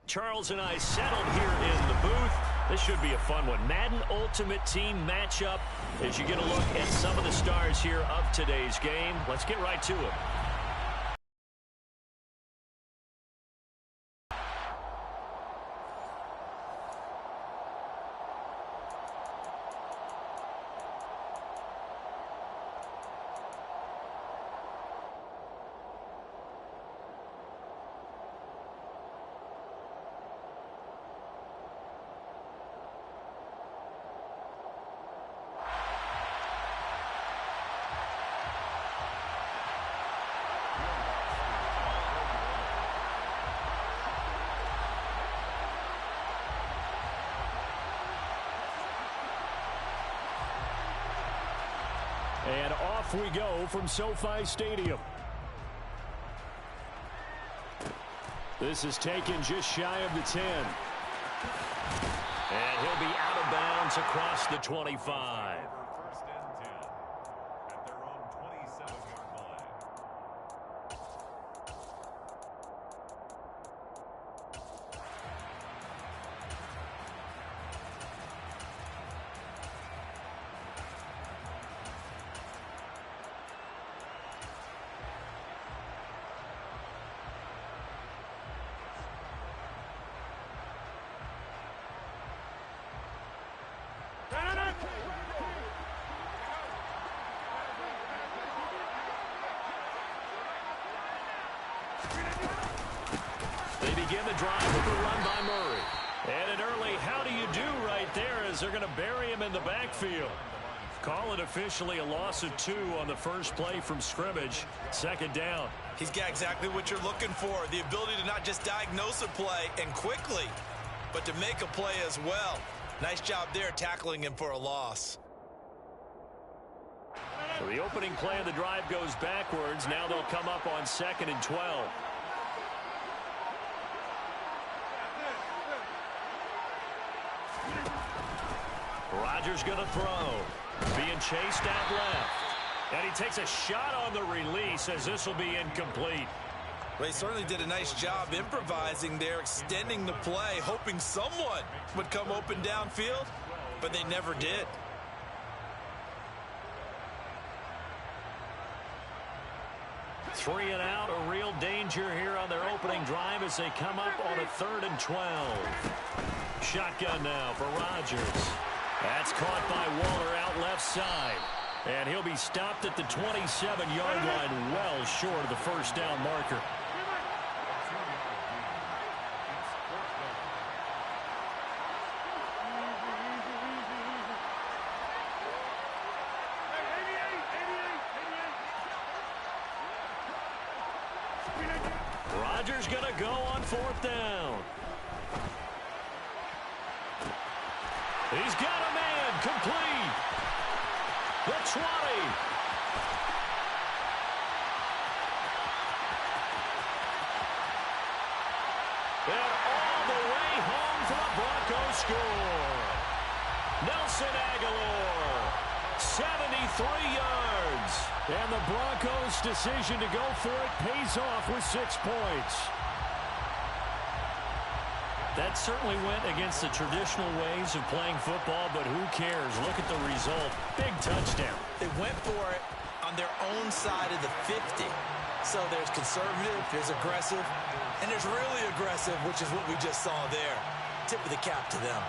Charles and I settled here in the booth. This should be a fun one. Madden Ultimate Team matchup as you get a look at some of the stars here of today's game. Let's get right to it. And off we go from SoFi Stadium. This is taken just shy of the 10. And he'll be out of bounds across the 25. First and 10 at their own 27-yard line. They begin the drive with a run by Murray. And an early how do you do right there as they're going to bury him in the backfield. Call it officially a loss of 2 on the first play from scrimmage. Second down. He's got exactly what you're looking for, the ability to not just diagnose a play and quickly, but to make a play as well. Nice job there tackling him for a loss. So the opening play of the drive goes backwards. Now they'll come up on 2nd and 12. Rodgers going to throw. Being chased out left. And he takes a shot on the release as this will be incomplete. Well, he certainly did a nice job improvising there, extending the play, hoping someone would come open downfield, but they never did. Three and out, a real danger here on their opening drive as they come up on a 3rd and 12. Shotgun now for Rodgers. That's caught by Waller out left side. And he'll be stopped at the 27-yard line, well short of the first down marker. Rodgers going to go on 4th down. He's got a man complete. The 20. And all the way home for the Broncos score. Nelson Aguilar, 73 yards. And the Broncos' decision to go for it pays off with 6 points. That certainly went against the traditional ways of playing football, but who cares? Look at the result. Big touchdown. They went for it on their own side of the 50. So there's conservative, there's aggressive, and there's really aggressive, which is what we just saw there. Tip of the cap to them.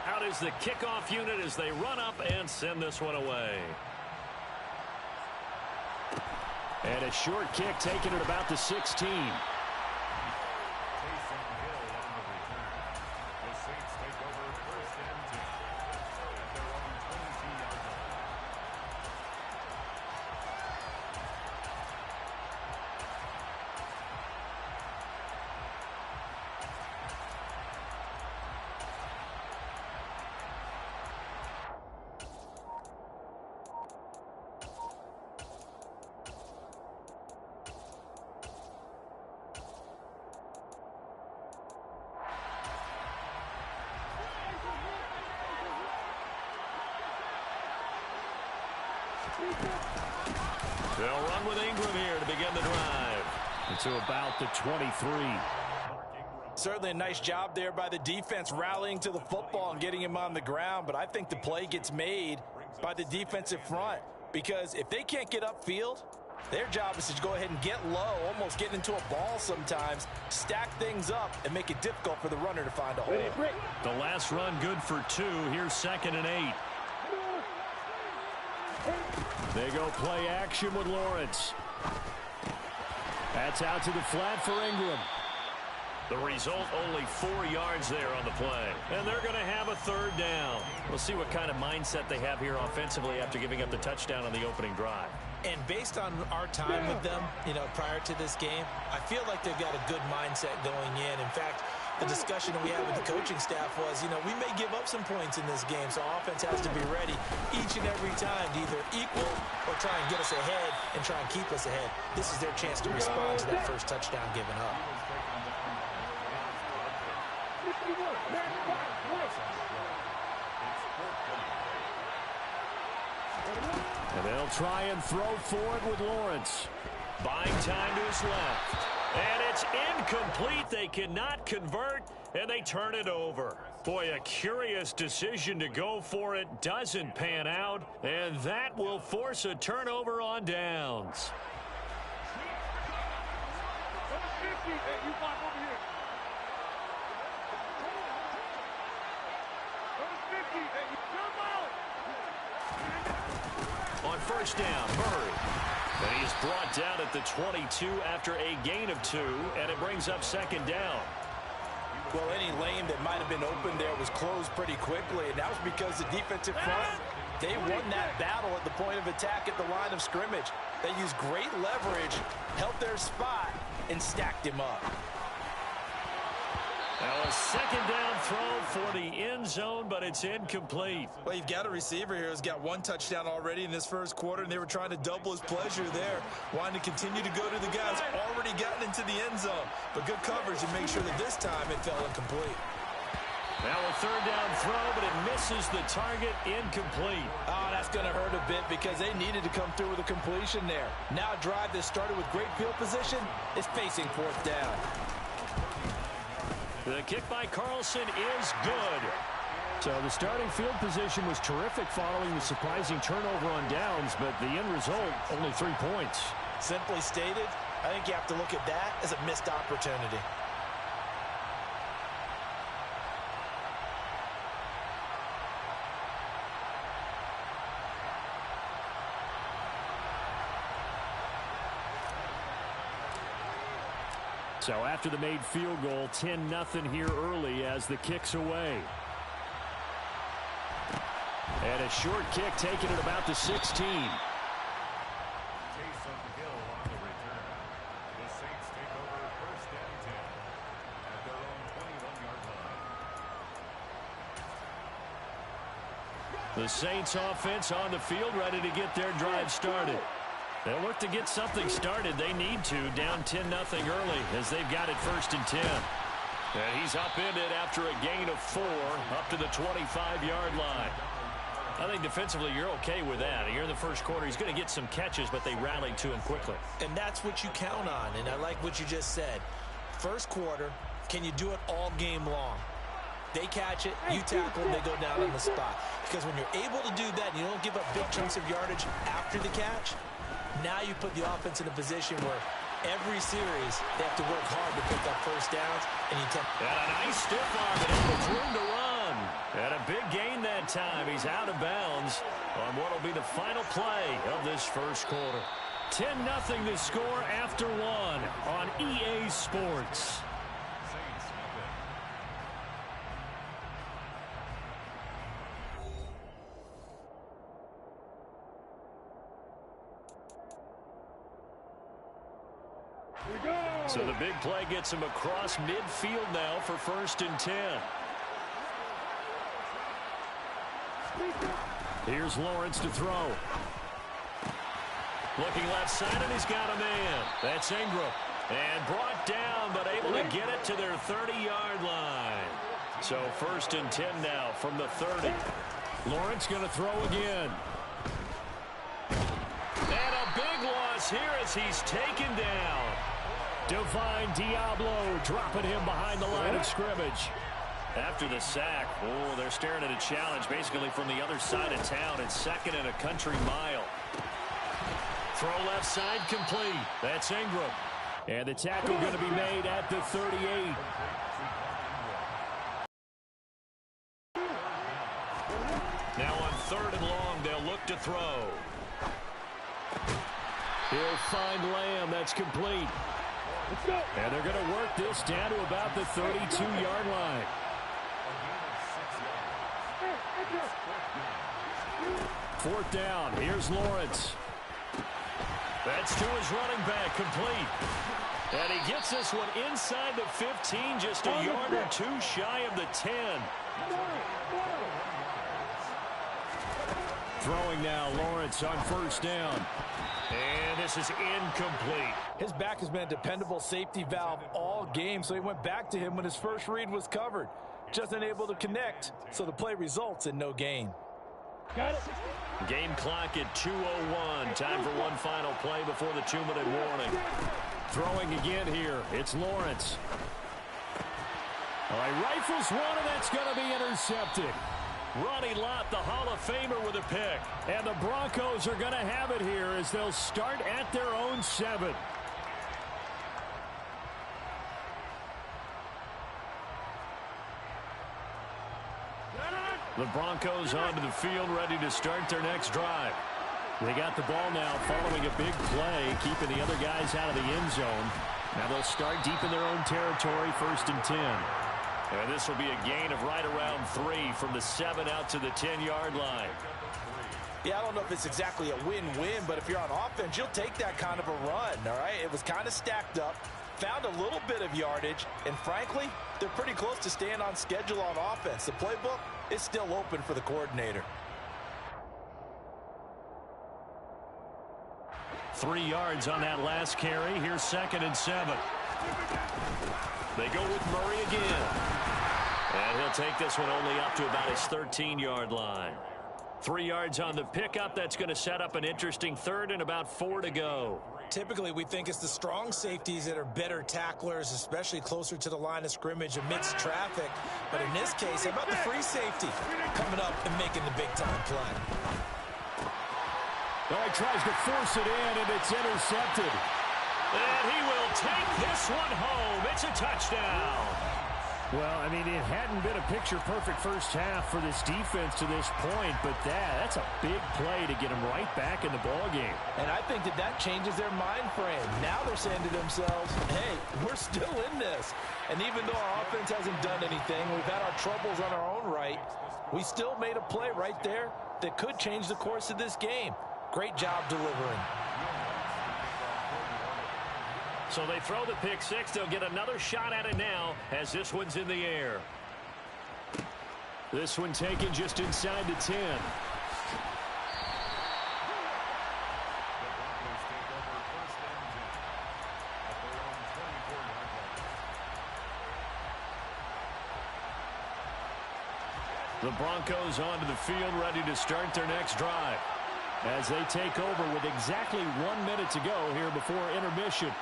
Out is the kickoff unit as they run up and send this one away. And a short kick taken at about the 16. They'll run with Ingram here to begin the drive. To about the 23. Certainly a nice job there by the defense rallying to the football and getting him on the ground, but I think the play gets made by the defensive front because if they can't get upfield, their job is to go ahead and get low, almost get into a ball sometimes, stack things up, and make it difficult for the runner to find a hole. The last run good for 2. Here's 2nd and 8. They go play action with Lawrence. That's out to the flat for Ingram. The result, only 4 yards there on the play. And they're going to have a 3rd down. We'll see what kind of mindset they have here offensively after giving up the touchdown on the opening drive. And based on our time with them, prior to this game, I feel like they've got a good mindset going in. In fact, the discussion that we had with the coaching staff was, we may give up some points in this game, so offense has to be ready each and every time to either equal or try and get us ahead and try and keep us ahead. This is their chance to respond to that first touchdown given up. And they'll try and throw for it with Lawrence. Buying time to his left. And it's incomplete. They cannot convert, and they turn it over. Boy, a curious decision to go for it. Doesn't pan out, and that will force a turnover on downs. On first down, Murray. And he's brought down at the 22 after a gain of 2, and it brings up 2nd down. Well, any lane that might have been open there was closed pretty quickly, and that was because the defensive front, they won that battle at the point of attack at the line of scrimmage. They used great leverage, held their spot, and stacked him up. Now a 2nd down throw for the end zone, but it's incomplete. Well, you've got a receiver here who's got 1 touchdown already in this first quarter, and they were trying to double his pleasure there, wanting to continue to go to the guys already gotten into the end zone. But good coverage to make sure that this time it fell incomplete. Now a 3rd down throw, but it misses the target, incomplete. Oh, that's going to hurt a bit because they needed to come through with a completion there. Now a drive that started with great field position is facing 4th down. The kick by Carlson is good. So the starting field position was terrific following the surprising turnover on downs, but the end result, only 3 points. Simply stated, I think you have to look at that as a missed opportunity. So after the made field goal, 10-0 here early as the kick's away. And a short kick taken at about the 16. Taysom Hill on the return. The Saints take over 1st and 10 at their own 21-yard line. The Saints offense on the field, ready to get their drive started. They'll look to get something started. They need to, down 10-0 early as they've got it 1st and 10. And he's upended after a gain of 4 up to the 25-yard line. I think defensively you're okay with that. Here in the first quarter, he's going to get some catches, but they rallied to him quickly. And that's what you count on, and I like what you just said. First quarter, can you do it all game long? They catch it, you tackle them, they go down on the spot. Because when you're able to do that and you don't give up big chunks of yardage after the catch, now you put the offense in a position where every series they have to work hard to pick up 1st downs. And a nice stiff arm, and it's room to run. And a big gain that time. He's out of bounds on what will be the final play of this first quarter. 10-0 the score after 1 on EA Sports. So the big play gets him across midfield now for 1st and 10. Here's Lawrence to throw. Looking left side, and he's got a man. That's Ingram. And brought down, but able to get it to their 30-yard line. So 1st and 10 now from the 30. Lawrence going to throw again. loss here as he's taken down. Divine Diablo dropping him behind the line of scrimmage. After the sack, they're staring at a challenge basically from the other side of town. It's second and a country mile. Throw left side complete. That's Ingram. And the tackle going to be made at the 38. Now on third and long, they'll look to throw. He'll find Lamb. That's complete. And they're going to work this down to about the 32-yard line. Fourth down. Here's Lawrence. That's to his running back, complete. And he gets this one inside the 15, just a yard or two shy of the 10. Throwing now, Lawrence on first down. And this is incomplete. His back has been a dependable safety valve all game, so he went back to him when his first read was covered. Just unable to connect, so the play results in no gain. Got it. Game clock at 2:01. Time for one final play before the 2-minute warning. Throwing again here. It's Lawrence. All right, rifles one, and that's going to be intercepted. Ronnie Lott, the Hall of Famer, with a pick. And the Broncos are going to have it here as they'll start at their own 7. The Broncos onto the field, ready to start their next drive. They got the ball now following a big play, keeping the other guys out of the end zone. Now they'll start deep in their own territory, 1st and 10. And this will be a gain of right around 3 from the 7 out to the 10-yard line. Yeah, I don't know if it's exactly a win-win, but if you're on offense, you'll take that kind of a run, all right? It was kind of stacked up, found a little bit of yardage, and frankly, they're pretty close to staying on schedule on offense. The playbook is still open for the coordinator. 3 yards on that last carry. Here's 2nd and 7. They go with Murray again. And he'll take this one only up to about his 13-yard line. 3 yards on the pickup. That's going to set up an interesting 3rd and about 4 to go. Typically, we think it's the strong safeties that are better tacklers, especially closer to the line of scrimmage amidst traffic. But in this case, how about the free safety coming up and making the big-time play? Oh, he tries to force it in, and it's intercepted. And he will take this one home. It's a touchdown. Well, I mean, it hadn't been a picture-perfect first half for this defense to this point, but that's a big play to get them right back in the ballgame. And I think that changes their mind frame. Now they're saying to themselves, hey, we're still in this. And even though our offense hasn't done anything, we've had our troubles on our own right, we still made a play right there that could change the course of this game. Great job delivering. So they throw the pick six. They'll get another shot at it now as this one's in the air. This one taken just inside the 10. The Broncos onto the field, ready to start their next drive as they take over with exactly 1 minute to go here before intermission.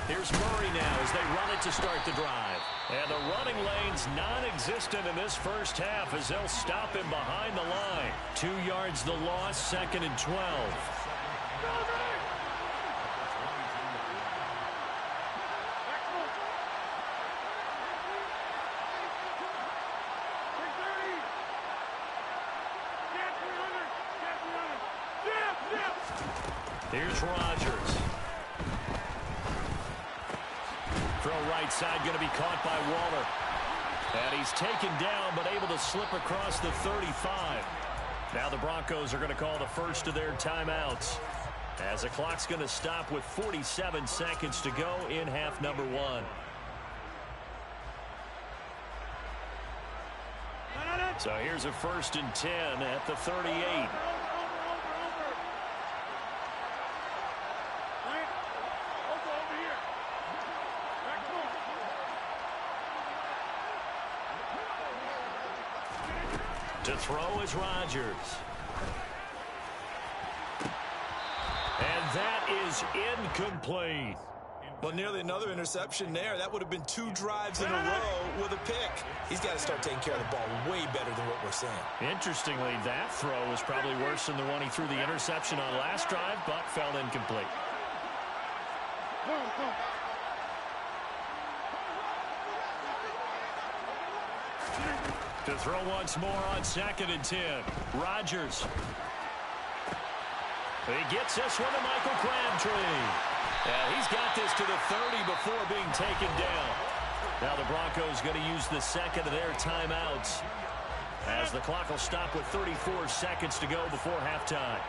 Here's Murray now as they run it to start the drive. And the running lane's non-existent in this first half as they'll stop him behind the line. 2 yards the loss, 2nd and 12. Here's Rodgers. Throw right side, going to be caught by Waller. And he's taken down, but able to slip across the 35. Now the Broncos are going to call the first of their timeouts, as the clock's going to stop with 47 seconds to go in half number 1. So here's a 1st and 10 at the 38. To throw is Rodgers. And that is incomplete. Well, nearly another interception there. That would have been 2 drives in a row with a pick. He's got to start taking care of the ball way better than what we're saying. Interestingly, that throw was probably worse than the one he threw the interception on last drive, but fell incomplete. To throw once more on 2nd and 10. Rodgers. He gets this one to Michael Crabtree. And he's got this to the 30 before being taken down. Now the Broncos going to use the second of their timeouts as the clock will stop with 34 seconds to go before halftime.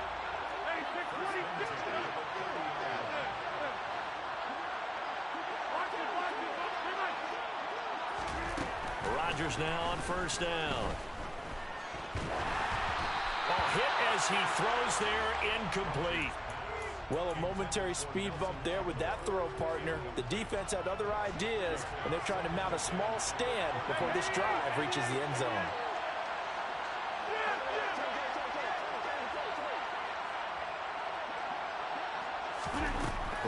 Rodgers now on 1st down. Ball hit as he throws there, incomplete. Well, a momentary speed bump there with that throw, partner. The defense had other ideas, and they're trying to mount a small stand before this drive reaches the end zone.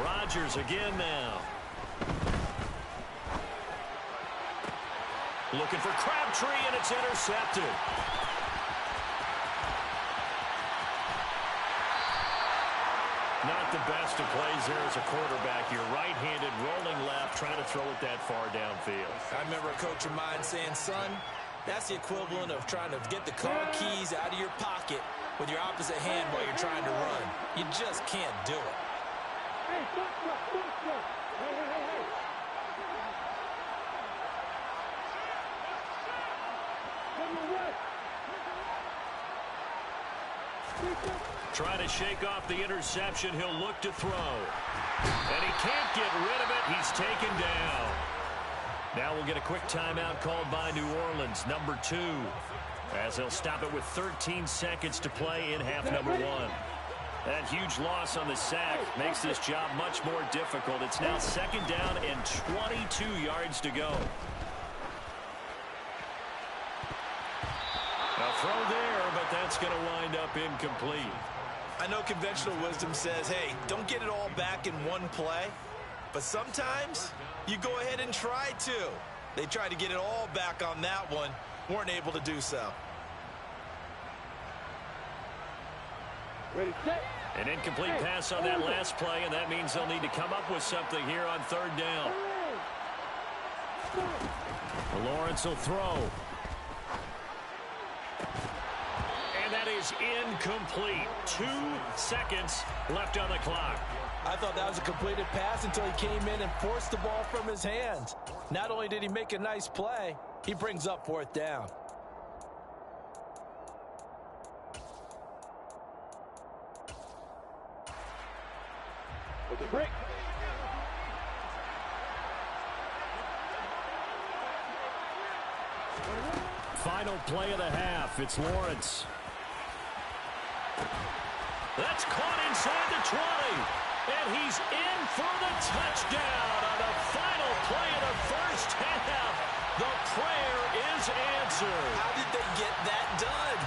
Rodgers again now. Looking for Crabtree, and it's intercepted. Not the best of plays there as a quarterback. You're right-handed, rolling left, trying to throw it that far downfield. I remember a coach of mine saying, son, that's the equivalent of trying to get the car keys out of your pocket with your opposite hand while you're trying to run. You just can't do it. Trying to shake off the interception. He'll look to throw. And he can't get rid of it. He's taken down. Now we'll get a quick timeout called by New Orleans, number 2, as they'll stop it with 13 seconds to play in half number 1. That huge loss on the sack makes this job much more difficult. It's now 2nd down and 22 yards to go. A throw there, but that's going to wind up incomplete. I know conventional wisdom says, hey, don't get it all back in one play. But sometimes you go ahead and try to. They tried to get it all back on that one. Weren't able to do so. Ready, set. An incomplete pass on that last play, and that means they'll need to come up with something here on 3rd down. Lawrence will throw. And that is incomplete. 2 seconds left on the clock. I thought that was a completed pass until he came in and forced the ball from his hands. Not only did he make a nice play, he brings up 4th down. With the break. Final play of the half. It's Lawrence. That's caught inside the 20. And he's in for the touchdown on the final play of the 1st half. The prayer is answered. How did they get that done?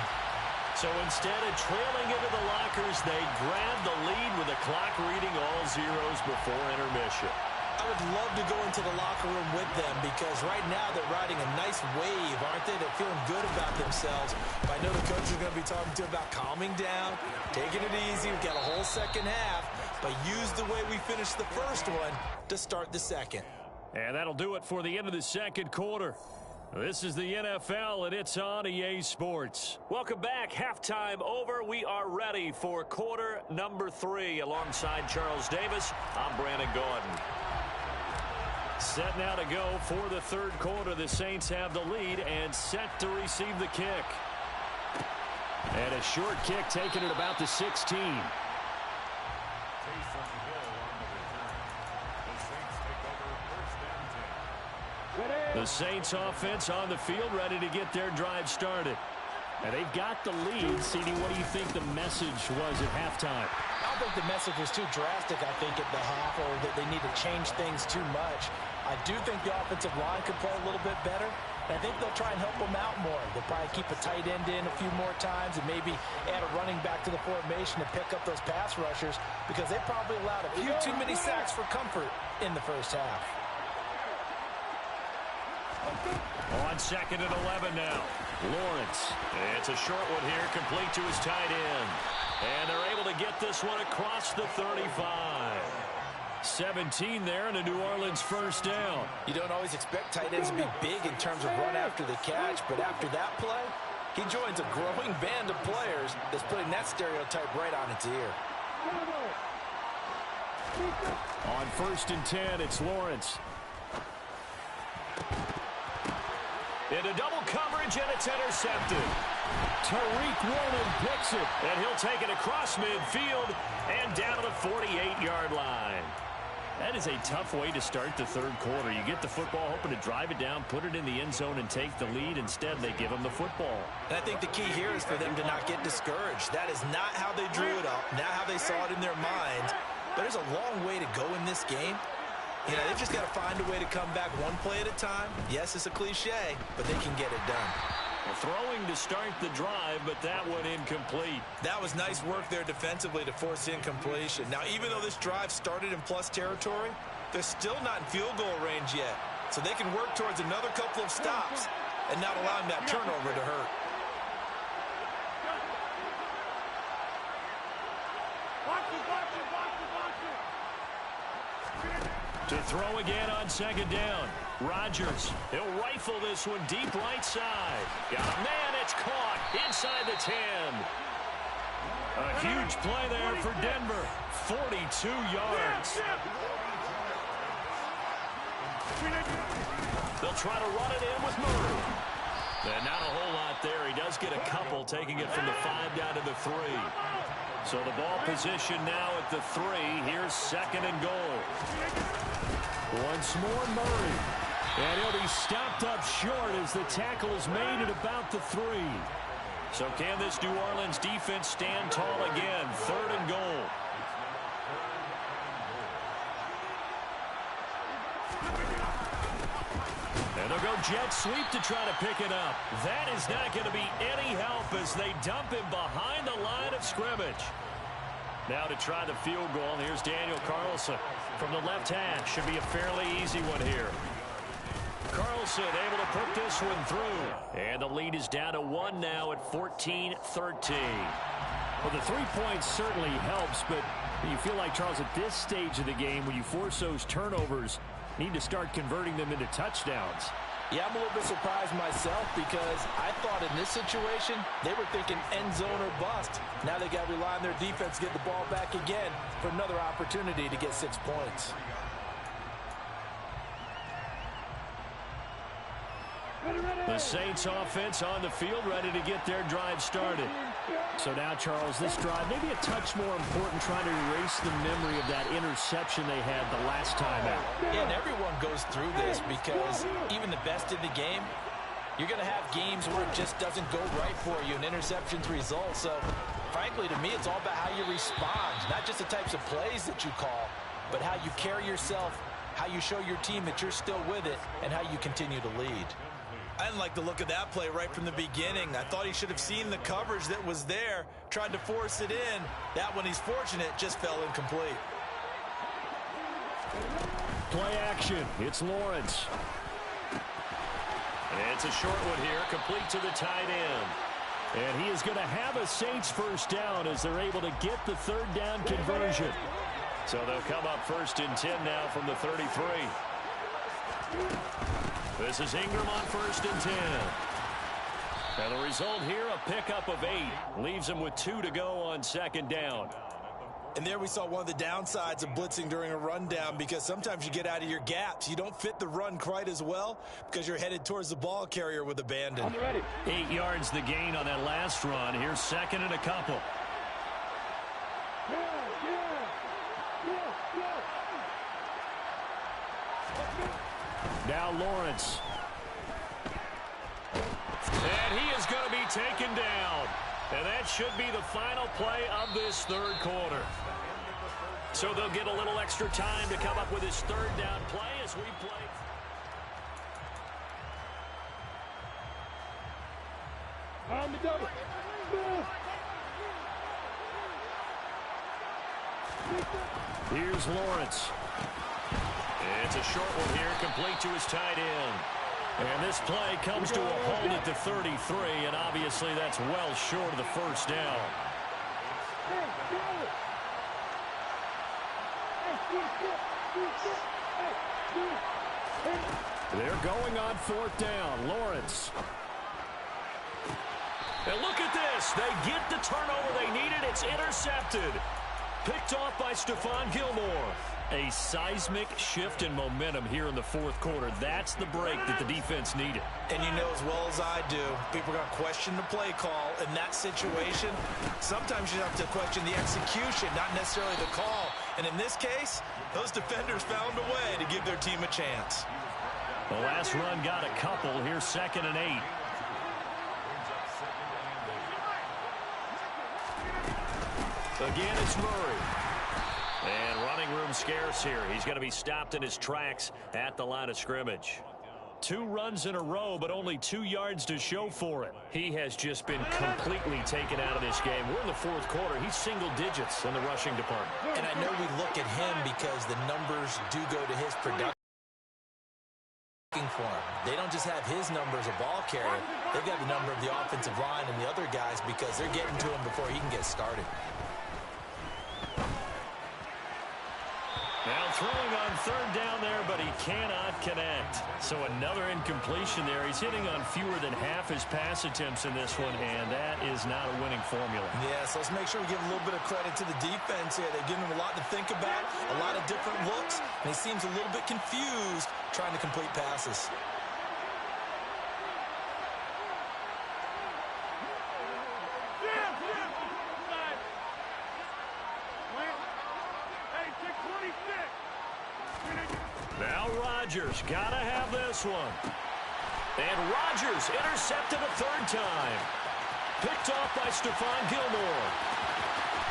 So instead of trailing into the lockers, they grabbed the lead with the clock reading all zeros before intermission. I would love to go into the locker room with them because right now they're riding a nice wave, aren't they? They're feeling good about themselves. But I know the coach is going to be talking to them about calming down, taking it easy. We've got a whole 2nd half, but use the way we finished the 1st one to start the 2nd. And that'll do it for the end of the 2nd quarter. This is the NFL, and it's on EA Sports. Welcome back. Halftime over. We are ready for quarter number 3. Alongside Charles Davis, I'm Brandon Gordon. Set now to go for the 3rd quarter. The Saints have the lead and set to receive the kick. And a short kick taken at about the 16. The Saints offense on the field, ready to get their drive started. And they've got the lead. CD, what do you think the message was at halftime? I don't think the message was too drastic, I think, at the half, or that they need to change things too much. I do think the offensive line could play a little bit better. And I think they'll try and help them out more. They'll probably keep a tight end in a few more times and maybe add a running back to the formation to pick up those pass rushers because they probably allowed a few too many sacks for comfort in the first half. On 2nd and 11 now. Lawrence. It's a short one here, complete to his tight end. And they're able to get this one across the 35. 17 there and a New Orleans first down. You don't always expect tight ends to be big in terms of run after the catch, but after that play, he joins a growing band of players that's putting that stereotype right on its ear. On 1st and 10, it's Lawrence. Into double coverage, and it's intercepted. Tariq Woolen picks it, and he'll take it across midfield and down to the 48-yard line. That is a tough way to start the third quarter. You get the football, hoping to drive it down, put it in the end zone, and take the lead. Instead, they give them the football. And I think the key here is for them to not get discouraged. That is not how they drew it up, not how they saw it in their minds. But there's a long way to go in this game. You know, they've just got to find a way to come back one play at a time. Yes, it's a cliche, but they can get it done. Throwing to start the drive, but that one incomplete. That was nice work there defensively to force incompletion. Now, even though this drive started in plus territory, they're still not in field goal range yet. So they can work towards another couple of stops and not allowing that turnover to hurt. To throw again on 2nd down. Rodgers, he'll rifle this one deep right side. Got a man, it's caught inside the 10. A huge play there for Denver. 42 yards. They'll try to run it in with Murray. And not a whole lot there. He does get a couple, taking it from the 5 down to the 3. So the ball position now at the 3. Here's 2nd and goal. Once more Murray. And he'll be stopped up short as the tackle is made at about the 3. So can this New Orleans defense stand tall again? 3rd and goal. And they'll go jet sweep to try to pick it up. That is not going to be any help as they dump him behind the line of scrimmage. Now to try the field goal, here's Daniel Carlson from the left hash. Should be a fairly easy one here. Carlson able to put this one through. And the lead is down to 1 now at 14-13. Well, the 3 points certainly helps, but you feel like, Charles, at this stage of the game, when you force those turnovers, need to start converting them into touchdowns. Yeah, I'm a little bit surprised myself because I thought in this situation they were thinking end zone or bust. Now they got to rely on their defense to get the ball back again for another opportunity to get 6 points. The Saints offense on the field, ready to get their drive started. So now, Charles, this drive maybe a touch more important, trying to erase the memory of that interception they had the last time out. Yeah, and everyone goes through this because even the best in the game, you're going to have games where it just doesn't go right for you, and interceptions result. So, frankly, to me, it's all about how you respond, not just the types of plays that you call, but how you carry yourself, how you show your team that you're still with it, and how you continue to lead. I didn't like the look of that play right from the beginning. I thought he should have seen the coverage that was there, tried to force it in. That one, he's fortunate, just fell incomplete. Play action. It's Lawrence. It's a short one here, complete to the tight end. And he is going to have a Saints first down as they're able to get the 3rd down conversion. So they'll come up 1st and 10 now from the 33. This is Ingram on 1st and 10. And the result here, a pickup of 8. Leaves him with 2 to go on 2nd down. And there we saw one of the downsides of blitzing during a rundown, because sometimes you get out of your gaps. You don't fit the run quite as well because you're headed towards the ball carrier with abandon. 8 yards the gain on that last run. Here's 2nd and a couple. Now Lawrence. And he is going to be taken down. And that should be the final play of this 3rd quarter. So they'll get a little extra time to come up with his 3rd down play as we play. Here's Lawrence. It's a short one here, complete to his tight end. And this play comes to a hold at the 33, and obviously that's well short of the first down. They're going on fourth down. Lawrence. And look at this. They get the turnover they needed. It's intercepted. Picked off by Stephon Gilmore. A seismic shift in momentum here in the fourth quarter. That's the break that the defense needed. And you know as well as I do, people are going to question the play call in that situation. Sometimes you have to question the execution, not necessarily the call. And in this case, those defenders found a way to give their team a chance. The last run got a couple. Here's 2nd and 8. Again, it's Murray. And running room scarce here. He's going to be stopped in his tracks at the line of scrimmage. 2 runs in a row, but only 2 yards to show for it. He has just been completely taken out of this game. We're in the fourth quarter. He's single digits in the rushing department. And I know we look at him because the numbers do go to his production. For him. They don't just have his number as a ball carrier. They've got the number of the offensive line and the other guys because they're getting to him before he can get started. Now throwing on third down there, but he cannot connect. So another incompletion there. He's hitting on fewer than half his pass attempts in this one, and that is not a winning formula. Yeah, so let's make sure we give a little bit of credit to the defense here. They're giving him a lot to think about, a lot of different looks, and he seems a little bit confused trying to complete passes. Now Rodgers got to have this one. And Rodgers intercepted a third time. Picked off by Stephon Gilmore.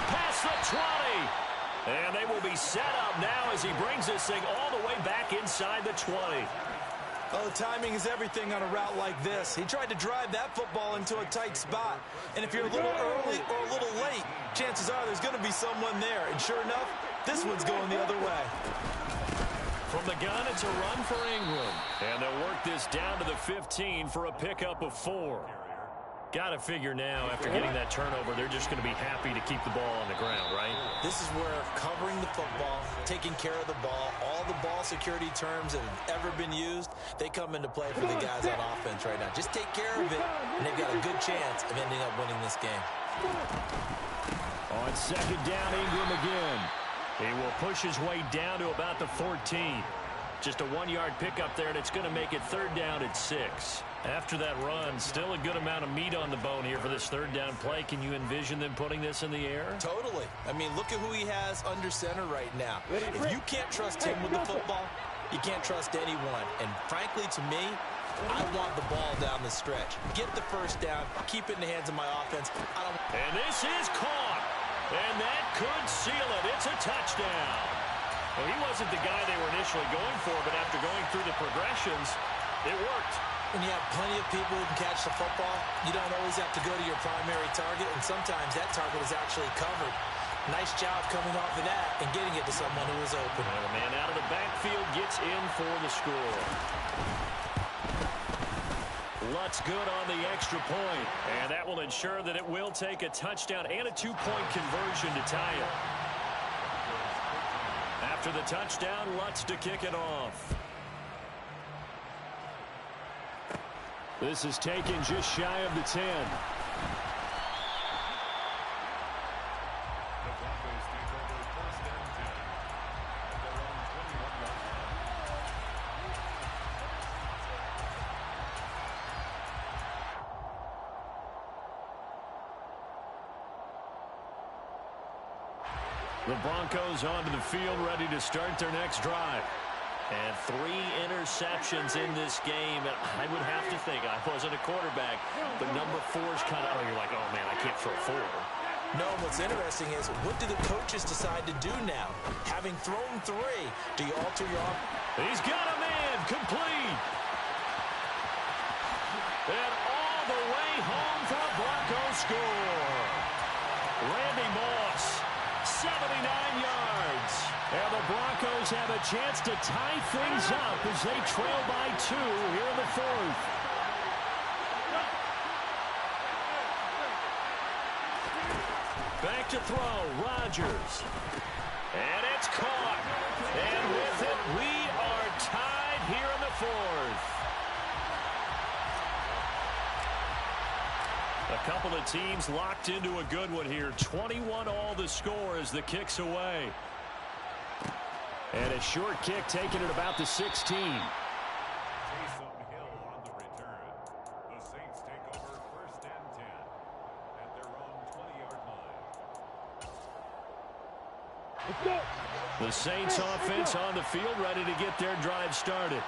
Past the 20. And they will be set up now as he brings this thing all the way back inside the 20. Oh, timing is everything on a route like this. He tried to drive that football into a tight spot. And if you're a little early or a little late, chances are there's going to be someone there. And sure enough, this one's going the other way. From the gun, it's a run for England. And they'll work this down to the 15 for a pickup of 4. Got to figure now, after getting that turnover, they're just going to be happy to keep the ball on the ground, right? This is where covering the football, taking care of the ball, all the ball security terms that have ever been used, they come into play for the guys on offense right now. Just take care of it, and they've got a good chance of ending up winning this game. On second down, Ingram again. He will push his way down to about the 14. Just a 1-yard pickup there, and it's going to make it third down at 6. After that run, still a good amount of meat on the bone here for this third down play. Can you envision them putting this in the air? Totally. I mean, look at who he has under center right now. If you can't trust him with the football, you can't trust anyone. And frankly, to me, I want the ball down the stretch. Get the first down, keep it in the hands of my offense. And this is caught. And that could seal it. It's a touchdown. Well, he wasn't the guy they were initially going for, but after going through the progressions, it worked. When you have plenty of people who can catch the football, you don't always have to go to your primary target, and sometimes that target is actually covered. Nice job coming off of that and getting it to someone who is open. And the man out of the backfield gets in for the score. Lutz good on the extra point, and that will ensure that it will take a touchdown and a 2-point conversion to tie it. After the touchdown, Lutz to kick it off. This is taken just shy of the 10. The Broncos onto the field, ready to start their next drive. And 3 interceptions in this game. And I would have to think, I wasn't a quarterback, but number 4 is kind of, you're like, oh, man, I can't throw 4. No, what's interesting is, what do the coaches decide to do now? Having thrown 3, do you alter your offense? He's got a man, complete. And all the way home for a block. score. Randy Moss, 79 yards. And the Broncos have a chance to tie things up as they trail by 2 here in the fourth. Back to throw, Rodgers. And it's caught. And with it, we are tied here in the fourth. A couple of teams locked into a good one here. 21 all the score as the kick's away. And a short kick taken at about the 16. Taysom Hill on the return. The Saints take over 1st and 10 at their own 20-yard line. Let's go. The Saints offense on the field, ready to get their drive started.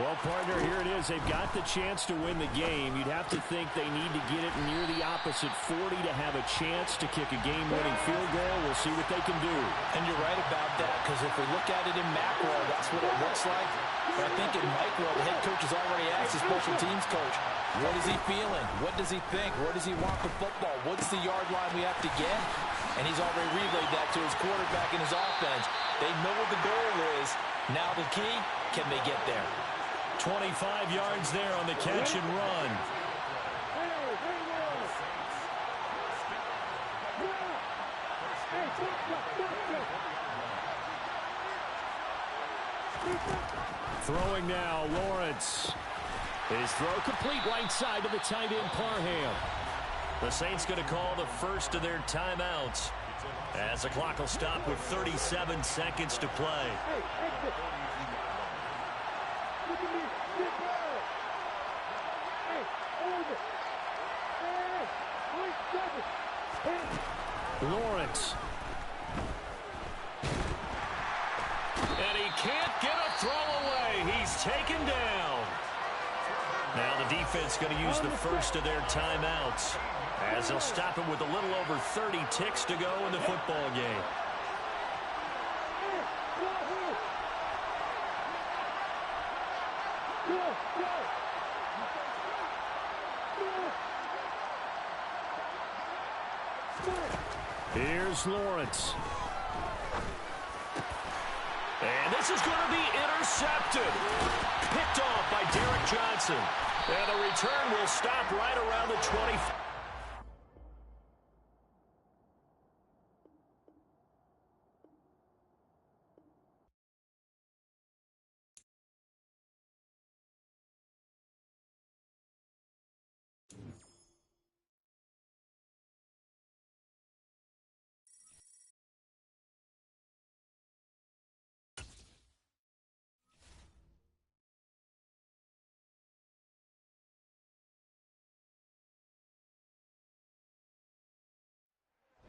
Well, partner, here it is. They've got the chance to win the game. You'd have to think they need to get it near the opposite 40 to have a chance to kick a game-winning field goal. We'll see what they can do. And you're right about that, because if we look at it in macro, that's what it looks like. But I think in micro, the head coach has already asked the special teams coach, what is he feeling? What does he think? Where does he want the football? What's the yard line we have to get? And he's already relayed that to his quarterback and his offense. They know what the goal is. Now the key, can they get there? 25 yards there on the catch and run. Throwing now, Lawrence. His throw complete right side to the tight end, Parham. The Saints going to call the first of their timeouts as the clock will stop with 37 seconds to play. Lawrence. And he can't get a throw away. He's taken down. Now the defense going to use the first of their timeouts as they'll stop him with a little over 30 ticks to go in the football game. Here's Lawrence. And this is going to be intercepted. Picked off by Derek Johnson. And the return will stop right around the 20.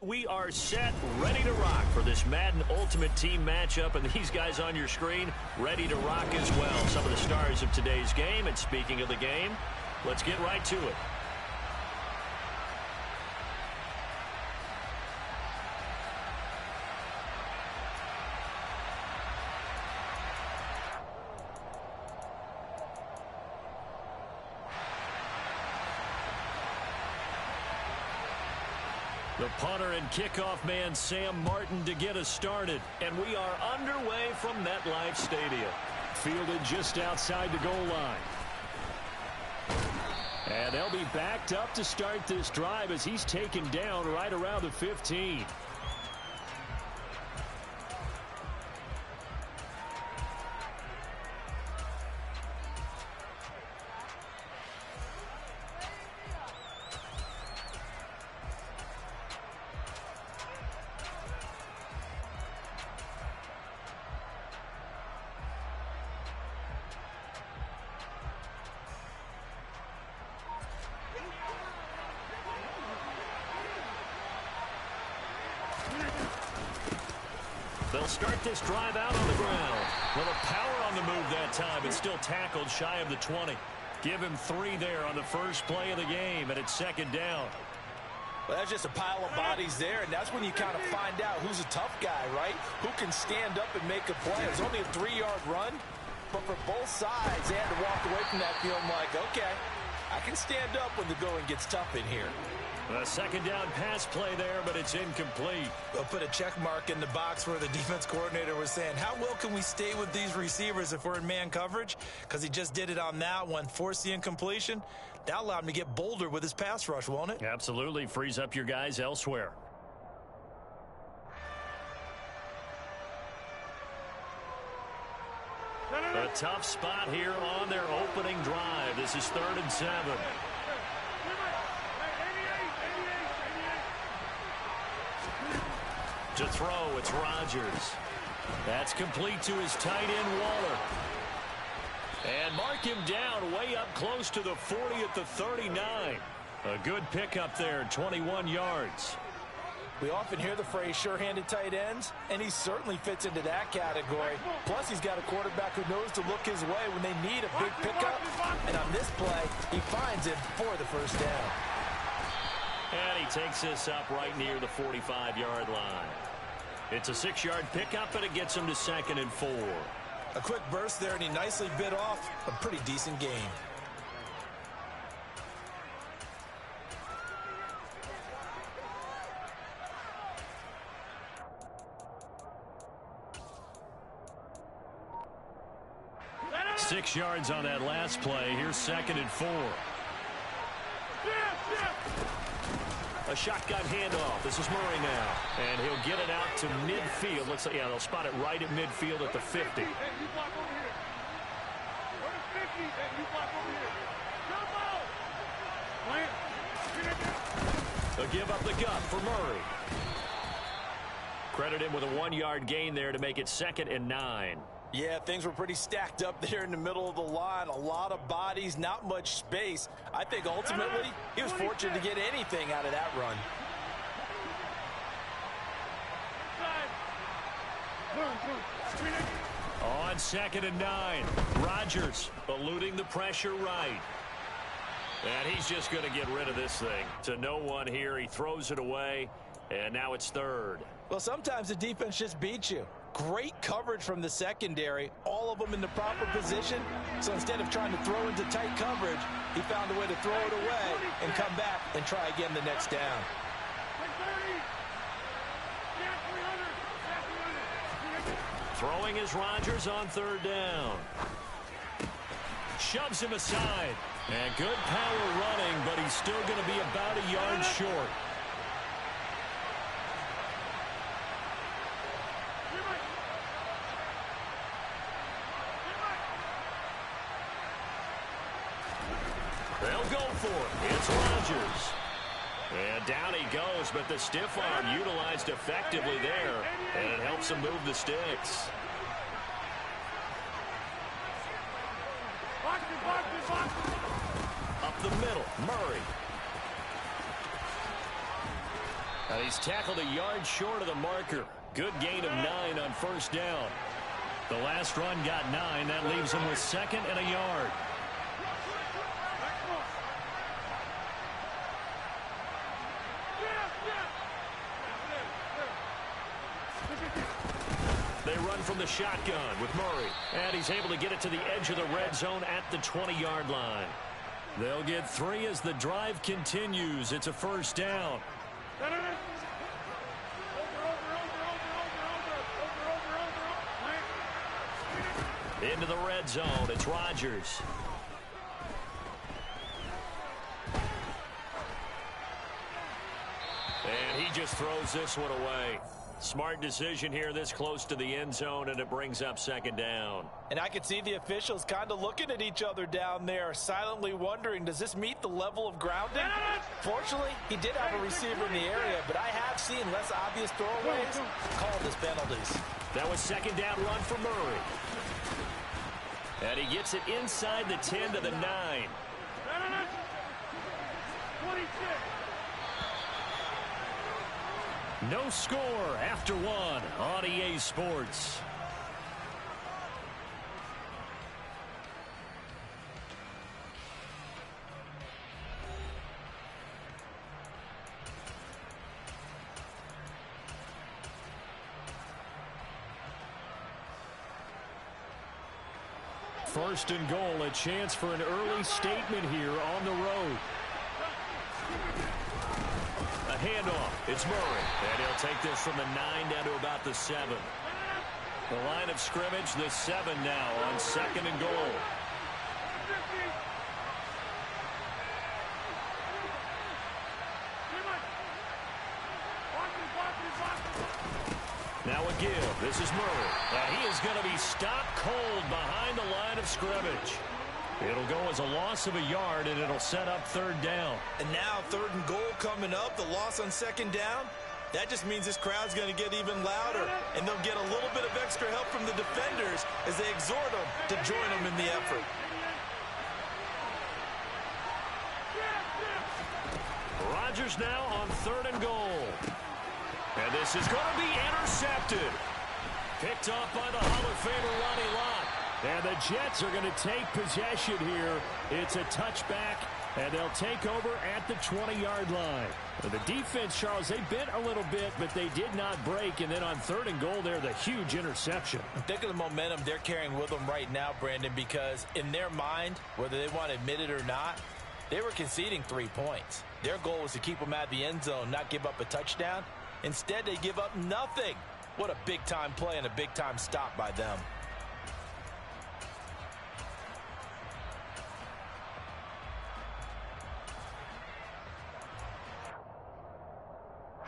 We are set, ready to rock for this Madden Ultimate Team matchup, and these guys on your screen ready to rock as well. Some of the stars of today's game, and speaking of the game, let's get right to it. The punter and kickoff man, Sam Martin, to get us started. And we are underway from MetLife Stadium. Fielded just outside the goal line. And they'll be backed up to start this drive as he's taken down right around the 15. They'll start this drive out on the ground. Little power on the move that time, but still tackled shy of the 20. Give him 3 there on the first play of the game, and it's second down. Well, that's just a pile of bodies there, and that's when you kind of find out who's a tough guy, right? Who can stand up and make a play. It's only a 3-yard run, but for both sides, they had to walk away from that feeling like, okay, I can stand up when the going gets tough in here. A second down pass play there, but it's incomplete. We'll put a check mark in the box where the defense coordinator was saying, how well can we stay with these receivers if we're in man coverage? Because he just did it on that one, forced the incompletion. That allowed him to get bolder with his pass rush, won't it? Absolutely. Frees up your guys elsewhere. A tough spot here on their opening drive. This is 3rd and 7. To throw, it's Rodgers. That's complete to his tight end, Waller. And mark him down way up close to the 40 at the 39. A good pickup there, 21 yards. We often hear the phrase sure-handed tight ends, and he certainly fits into that category. Plus, he's got a quarterback who knows to look his way when they need a big pickup. And on this play, he finds him for the first down. And he takes this up right near the 45-yard line. It's a 6-yard pickup, and it gets him to 2nd and 4. A quick burst there, and he nicely bit off a pretty decent gain. Six yards on that last play. Here's 2nd and 4. A shotgun handoff. This is Murray now. And he'll get it out to midfield. Looks like, yeah, they'll spot it right at midfield at the 50. They'll give up the gut for Murray. Credit him with a 1-yard gain there to make it 2nd and 9. Yeah, things were pretty stacked up there in the middle of the line. A lot of bodies, not much space. I think ultimately he was fortunate to get anything out of that run. On 2nd and 9, Rodgers eluding the pressure right. And he's just going to get rid of this thing. To no one here, he throws it away, and now it's 3rd. Well, sometimes the defense just beats you. Great coverage from the secondary, all of them in the proper position. So instead of trying to throw into tight coverage, he found a way to throw it away and come back and try again the next down. Throwing is Rodgers on 3rd down. Shoves him aside. And good power running, but he's still going to be about a yard short. They'll go for it. It's Rodgers. And down he goes, but the stiff arm utilized effectively there, and it helps him move the sticks. Up the middle, Murray. And he's tackled a yard short of the marker. Good gain of 9 on 1st down. The last run got 9. That leaves him with 2nd and a yard. They run from the shotgun with Murray. And he's able to get it to the edge of the red zone at the 20-yard line. They'll get 3 as the drive continues. It's a 1st down. Into the red zone. It's Rodgers. And he just throws this one away. Smart decision here this close to the end zone, and it brings up 2nd down. And I could see the officials kind of looking at each other down there, silently wondering, does this meet the level of grounding? Fortunately, he did have a receiver in the area, but I have seen less obvious throwaways called as penalties. That was 2nd down run for Murray. And he gets it inside the 10 to the 9. 26. No score after 1 on EA Sports. First and goal, a chance for an early statement here on the road. Handoff. It's Murray. And he'll take this from the 9 down to about the 7. The line of scrimmage, the 7 now on 2nd and goal. Now a give. This is Murray. And he is going to be stopped cold behind the line of scrimmage. It'll go as a loss of a yard, and it'll set up 3rd down. And now 3rd and goal coming up, the loss on 2nd down. That just means this crowd's going to get even louder, and they'll get a little bit of extra help from the defenders as they exhort them to join them in the effort. Rodgers now on 3rd and goal. And this is going to be intercepted. Picked off by the Hall of Famer Ronnie Lott. And the Jets are going to take possession here. It's a touchback, and they'll take over at the 20-yard line. The defense, Charles, they bit a little bit, but they did not break. And then on 3rd and goal there, the huge interception. Think of the momentum they're carrying with them right now, Brandon, because in their mind, whether they want to admit it or not, they were conceding 3 points. Their goal was to keep them at the end zone, not give up a touchdown. Instead, they give up nothing. What a big-time play and a big-time stop by them.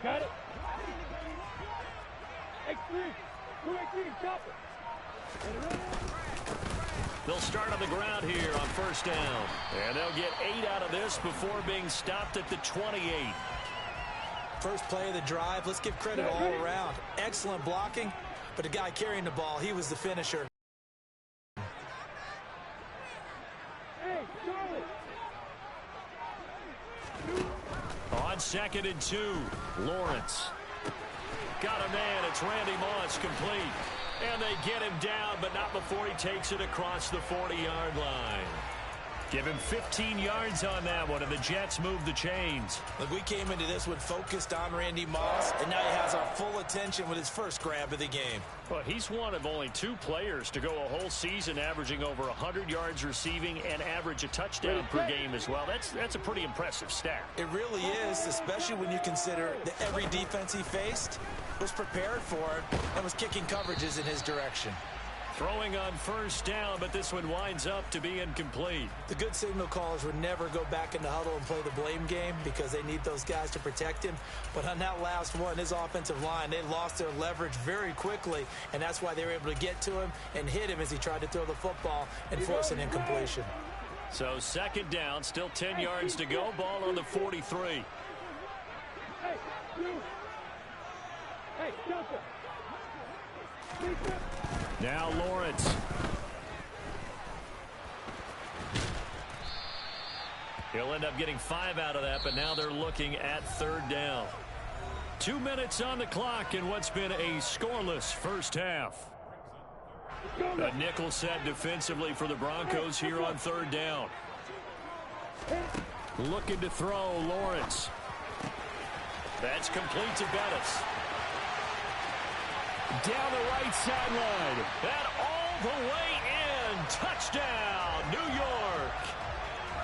Got it. X3. 2X3, chop it. They'll start on the ground here on 1st down. And they'll get 8 out of this before being stopped at the 28. First play of the drive, let's give credit all around. Excellent blocking, but the guy carrying the ball, he was the finisher. Hey, Charlie. On 2nd and 2, Lawrence. Got a man, it's Randy Moss, complete. And they get him down, but not before he takes it across the 40-yard line. Give him 15 yards on that one, and the Jets move the chains. Look, we came into this one focused on Randy Moss, and now he has our full attention with his first grab of the game. Well, he's one of only 2 players to go a whole season averaging over 100 yards receiving and average a touchdown per game as well. That's a pretty impressive stat. It really is, especially when you consider that every defense he faced was prepared for it and was kicking coverages in his direction. Throwing on 1st down, but this one winds up to be incomplete. The good signal callers would never go back in the huddle and play the blame game because they need those guys to protect him. But on that last one, his offensive line, they lost their leverage very quickly, and that's why they were able to get to him and hit him as he tried to throw the football and force an incompletion. So 2nd down, still 10 yards to go. Ball on the 43. Hey, you. Hey, Delta. Now Lawrence. He'll end up getting 5 out of that, but now they're looking at 3rd down. 2 minutes on the clock in what's been a scoreless first half. A nickel set defensively for the Broncos here on 3rd down. Looking to throw, Lawrence. That's complete to Bettis. Down the right sideline. And all the way in. Touchdown, New York.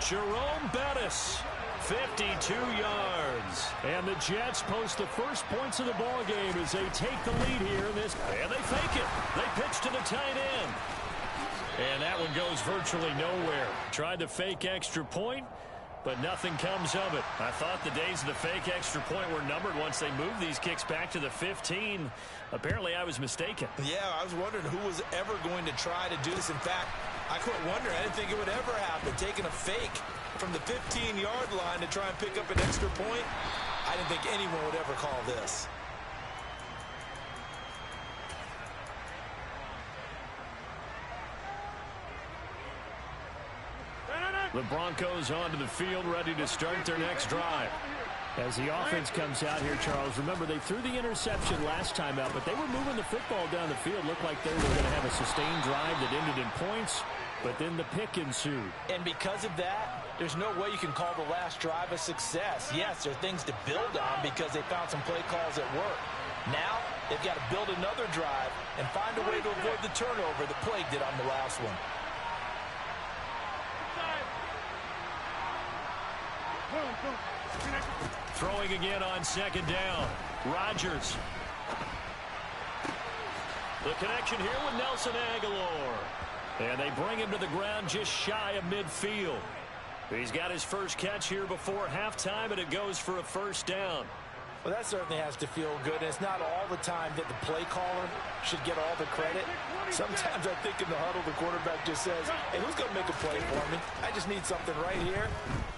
Jerome Bettis, 52 yards. And the Jets post the first points of the ball game as they take the lead here in this. And they fake it. They pitch to the tight end. And that one goes virtually nowhere. Tried to fake extra point, but nothing comes of it. I thought the days of the fake extra point were numbered once they moved these kicks back to the 15. Apparently, I was mistaken. Yeah, I was wondering who was ever going to try to do this. In fact, I couldn't wonder. I didn't think it would ever happen. Taking a fake from the 15-yard line to try and pick up an extra point, I didn't think anyone would ever call this. The Broncos onto the field, ready to start their next drive. As the offense comes out here, Charles, remember they threw the interception last time out, but they were moving the football down the field. Looked like they were going to have a sustained drive that ended in points, but then the pick ensued. And because of that, there's no way you can call the last drive a success. Yes, there are things to build on because they found some play calls that work. Now, they've got to build another drive and find a way to avoid the turnover the play did on the last one. Throwing again on second down. Rodgers. The connection here with Nelson Aguilar. And they bring him to the ground just shy of midfield. He's got his first catch here before halftime, and it goes for a first down. Well, that certainly has to feel good. And it's not all the time that the play caller should get all the credit. Sometimes I think in the huddle, the quarterback just says, hey, who's going to make a play for me? I just need something right here.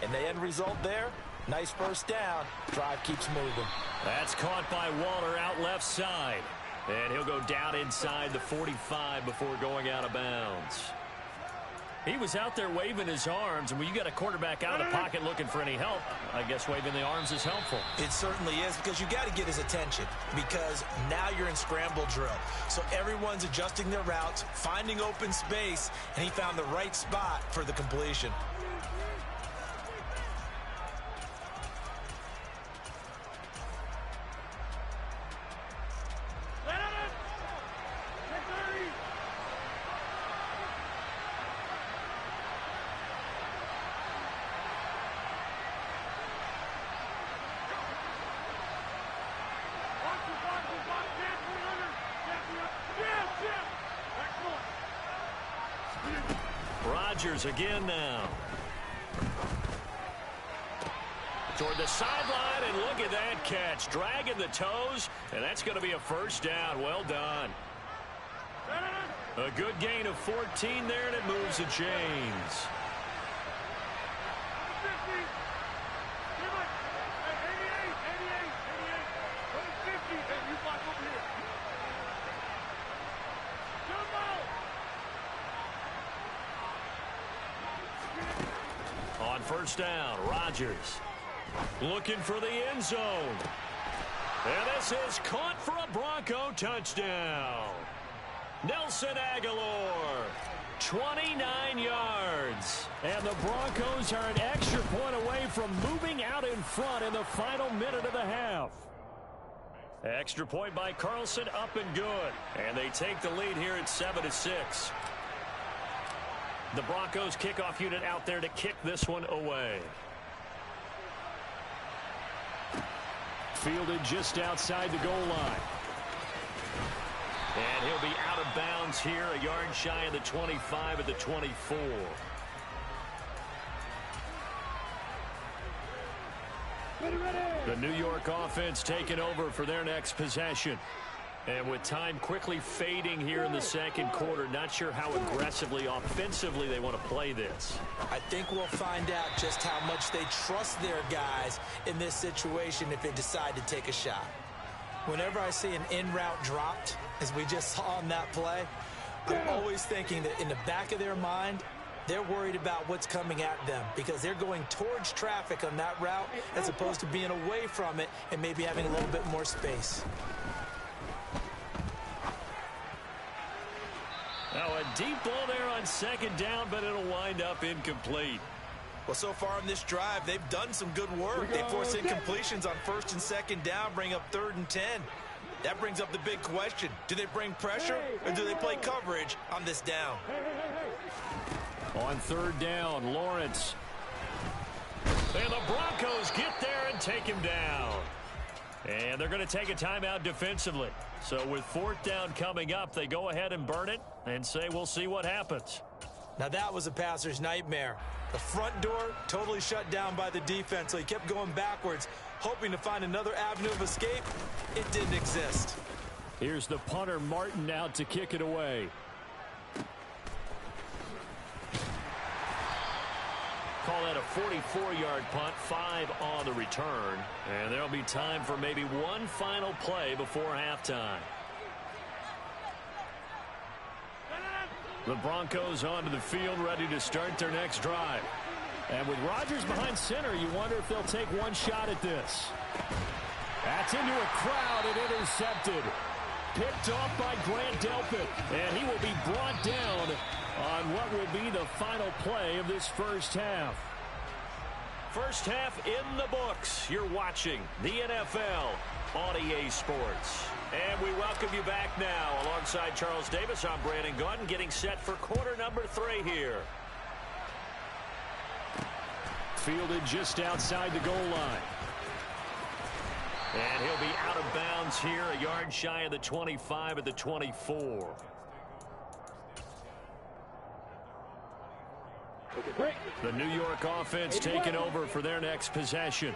And the end result there, nice first down. Drive keeps moving. That's caught by Waller out left side. And he'll go down inside the 45 before going out of bounds. He was out there waving his arms, and when you got a quarterback out of the pocket looking for any help, I guess waving the arms is helpful. It certainly is, because you got to get his attention, because now you're in scramble drill. So everyone's adjusting their routes, finding open space, and he found the right spot for the completion. Rodgers again now. Toward the sideline, and look at that catch. Dragging the toes, and that's going to be a first down. Well done. A good gain of 14 there, and it moves the chains. On first down, Rodgers looking for the end zone. And this is caught for a Bronco touchdown. Nelson Aguilar, 29 yards. And the Broncos are an extra point away from moving out in front in the final minute of the half. Extra point by Carlson, up and good. And they take the lead here at 7-6. The Broncos kickoff unit out there to kick this one away. Fielded just outside the goal line. And he'll be out of bounds here, a yard shy of the 25 at the 24. The New York offense taking over for their next possession. And with time quickly fading here in the second quarter, not sure how aggressively, offensively they want to play this. I think we'll find out just how much they trust their guys in this situation if they decide to take a shot. Whenever I see an in-route dropped, as we just saw on that play, I'm always thinking that in the back of their mind, they're worried about what's coming at them because they're going towards traffic on that route as opposed to being away from it and maybe having a little bit more space. Now a deep ball there on second down, but it'll wind up incomplete. Well, so far on this drive, they've done some good work. They force incompletions on first and second down, bring up 3rd and 10. That brings up the big question. Do they bring pressure or do they play coverage on this down? On 3rd down, Lawrence. And the Broncos get there and take him down. And they're going to take a timeout defensively. So with 4th down coming up, they go ahead and burn it and say we'll see what happens. Now that was a passer's nightmare. The front door totally shut down by the defense, so he kept going backwards, hoping to find another avenue of escape. It didn't exist. Here's the punter, Martin, out to kick it away. Call that a 44-yard punt, 5 on the return. And there'll be time for maybe one final play before halftime. The Broncos onto the field, ready to start their next drive. And with Rodgers behind center, you wonder if they'll take one shot at this. That's into a crowd and intercepted. Picked off by Grant Delpit. And he will be brought down on what will be the final play of this first half. First half in the books. You're watching the NFL on EA Sports. And we welcome you back now. Alongside Charles Davis, I'm Brandon Gaudin, getting set for quarter number 3 here. fielded just outside the goal line. And he'll be out of bounds here, a yard shy of the 25 at the 24. The New York offense taking over for their next possession.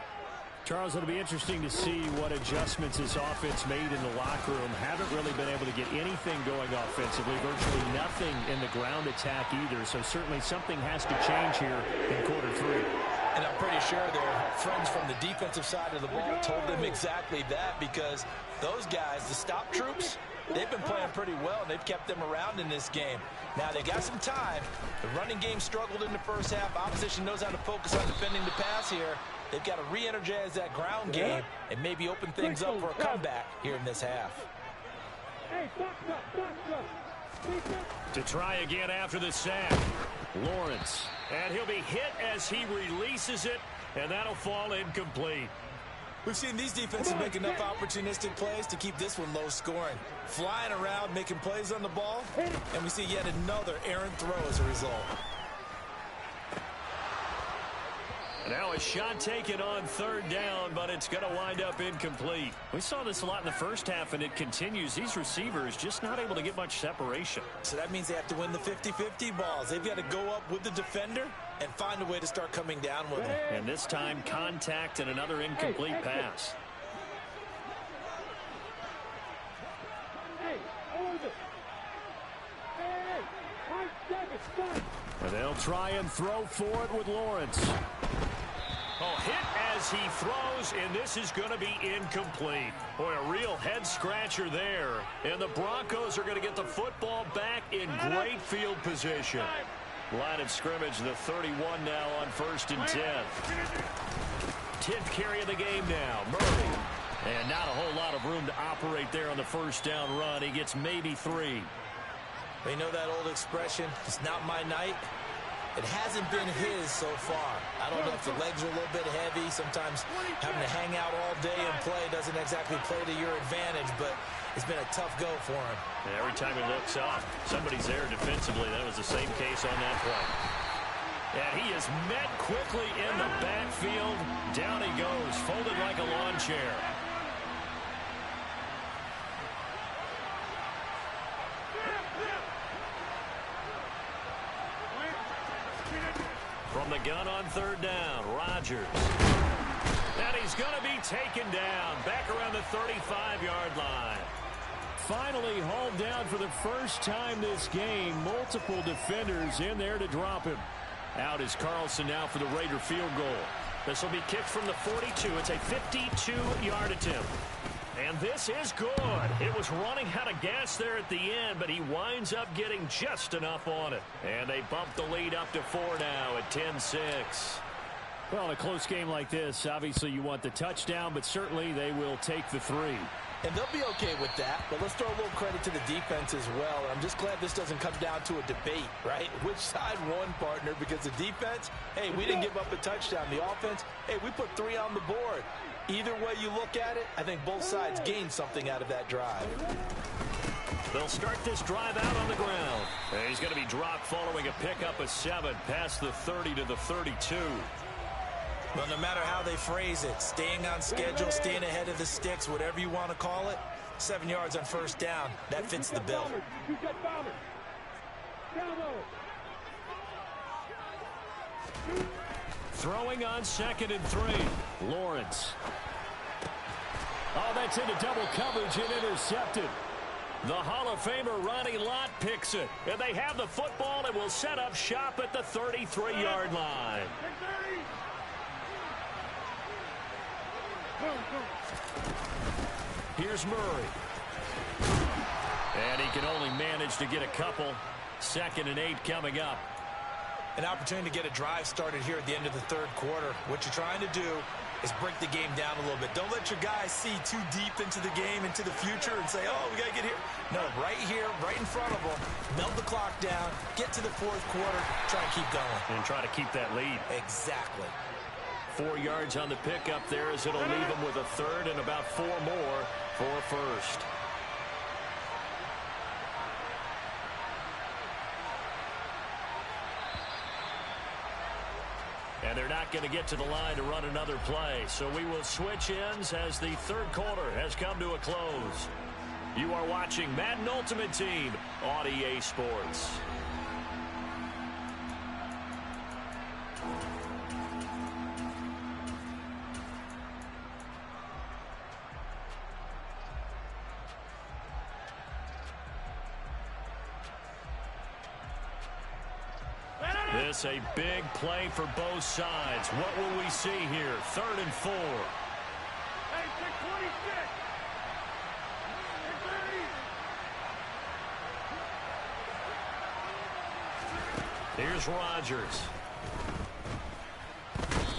Charles, it'll be interesting to see what adjustments this offense made in the locker room. Haven't really been able to get anything going offensively, virtually nothing in the ground attack either. So certainly something has to change here in quarter three. And I'm pretty sure their friends from the defensive side of the ball told them exactly that, because those guys, the stop troops, they've been playing pretty well, and they've kept them around in this game. Now, they got some time. The running game struggled in the first half. Opposition knows how to focus on defending the pass here. They've got to re-energize that ground game and maybe open things up for a comeback here in this half. To try again after the sack, Lawrence. And he'll be hit as he releases it, and that'll fall incomplete. We've seen these defenses make enough opportunistic plays to keep this one low scoring. Flying around, making plays on the ball, and we see yet another errant throw as a result. Now a shot taken on third down, but it's going to wind up incomplete. We saw this a lot in the first half, and it continues. These receivers just not able to get much separation. So that means they have to win the 50-50 balls. They've got to go up with the defender and find a way to start coming down with them. And this time, contact and another incomplete pass. And they'll try and throw for it with Lawrence. Oh, hit as he throws, and this is going to be incomplete. Boy, a real head-scratcher there. And the Broncos are going to get the football back in great field position. Line of scrimmage, the 31 now on 1st and 10. 10th carry of the game now, Murray. And not a whole lot of room to operate there on the first down run. He gets maybe 3. You know that old expression, it's not my night? It hasn't been his so far. I don't know if the legs are a little bit heavy. Sometimes having to hang out all day and play doesn't exactly play to your advantage, but it's been a tough go for him. And every time he looks up, somebody's there defensively. That was the same case on that play. And he is met quickly in the backfield. Down he goes, folded like a lawn chair. From the gun on third down, Rodgers. And he's going to be taken down back around the 35-yard line. Finally hauled down for the first time this game. Multiple defenders in there to drop him. Out is Carlson now for the Raider field goal. This will be kicked from the 42. It's a 52-yard attempt. And this is good. It was running out of gas there at the end, but he winds up getting just enough on it. And they bump the lead up to 4 now at 10-6. Well, in a close game like this, obviously you want the touchdown, but certainly they will take the 3. And they'll be okay with that, but let's throw a little credit to the defense as well. I'm just glad this doesn't come down to a debate, right? Which side won, partner? Because the defense, hey, we didn't give up a touchdown. The offense, hey, we put 3 on the board. Either way you look at it, I think both sides gained something out of that drive. They'll start this drive out on the ground. And he's going to be dropped following a pickup of 7 past the 30 to the 32. Well, no matter how they phrase it, staying on schedule, staying ahead of the sticks, whatever you want to call it, 7 yards on first down, that fits the bill. Throwing on 2nd and 3. Lawrence. Oh, that's into double coverage and intercepted. The Hall of Famer Ronnie Lott picks it. And they have the football and will set up shop at the 33-yard line. Here's Murray. And he can only manage to get a couple. 2nd and 8 coming up. An opportunity to get a drive started here at the end of the third quarter. What you're trying to do is break the game down a little bit. Don't let your guys see too deep into the game, into the future, and say, oh, we got to get here. No, right here, right in front of them. Melt the clock down, get to the fourth quarter, try and keep going. And try to keep that lead. Exactly. 4 yards on the pickup there as it'll leave them with a third and about 4 more for a first. And they're not going to get to the line to run another play. So we will switch ends as the third quarter has come to a close. You are watching Madden Ultimate Team on EA Sports. This a big play for both sides. What will we see here? 3rd and 4. Hey, 626. Here's Rodgers.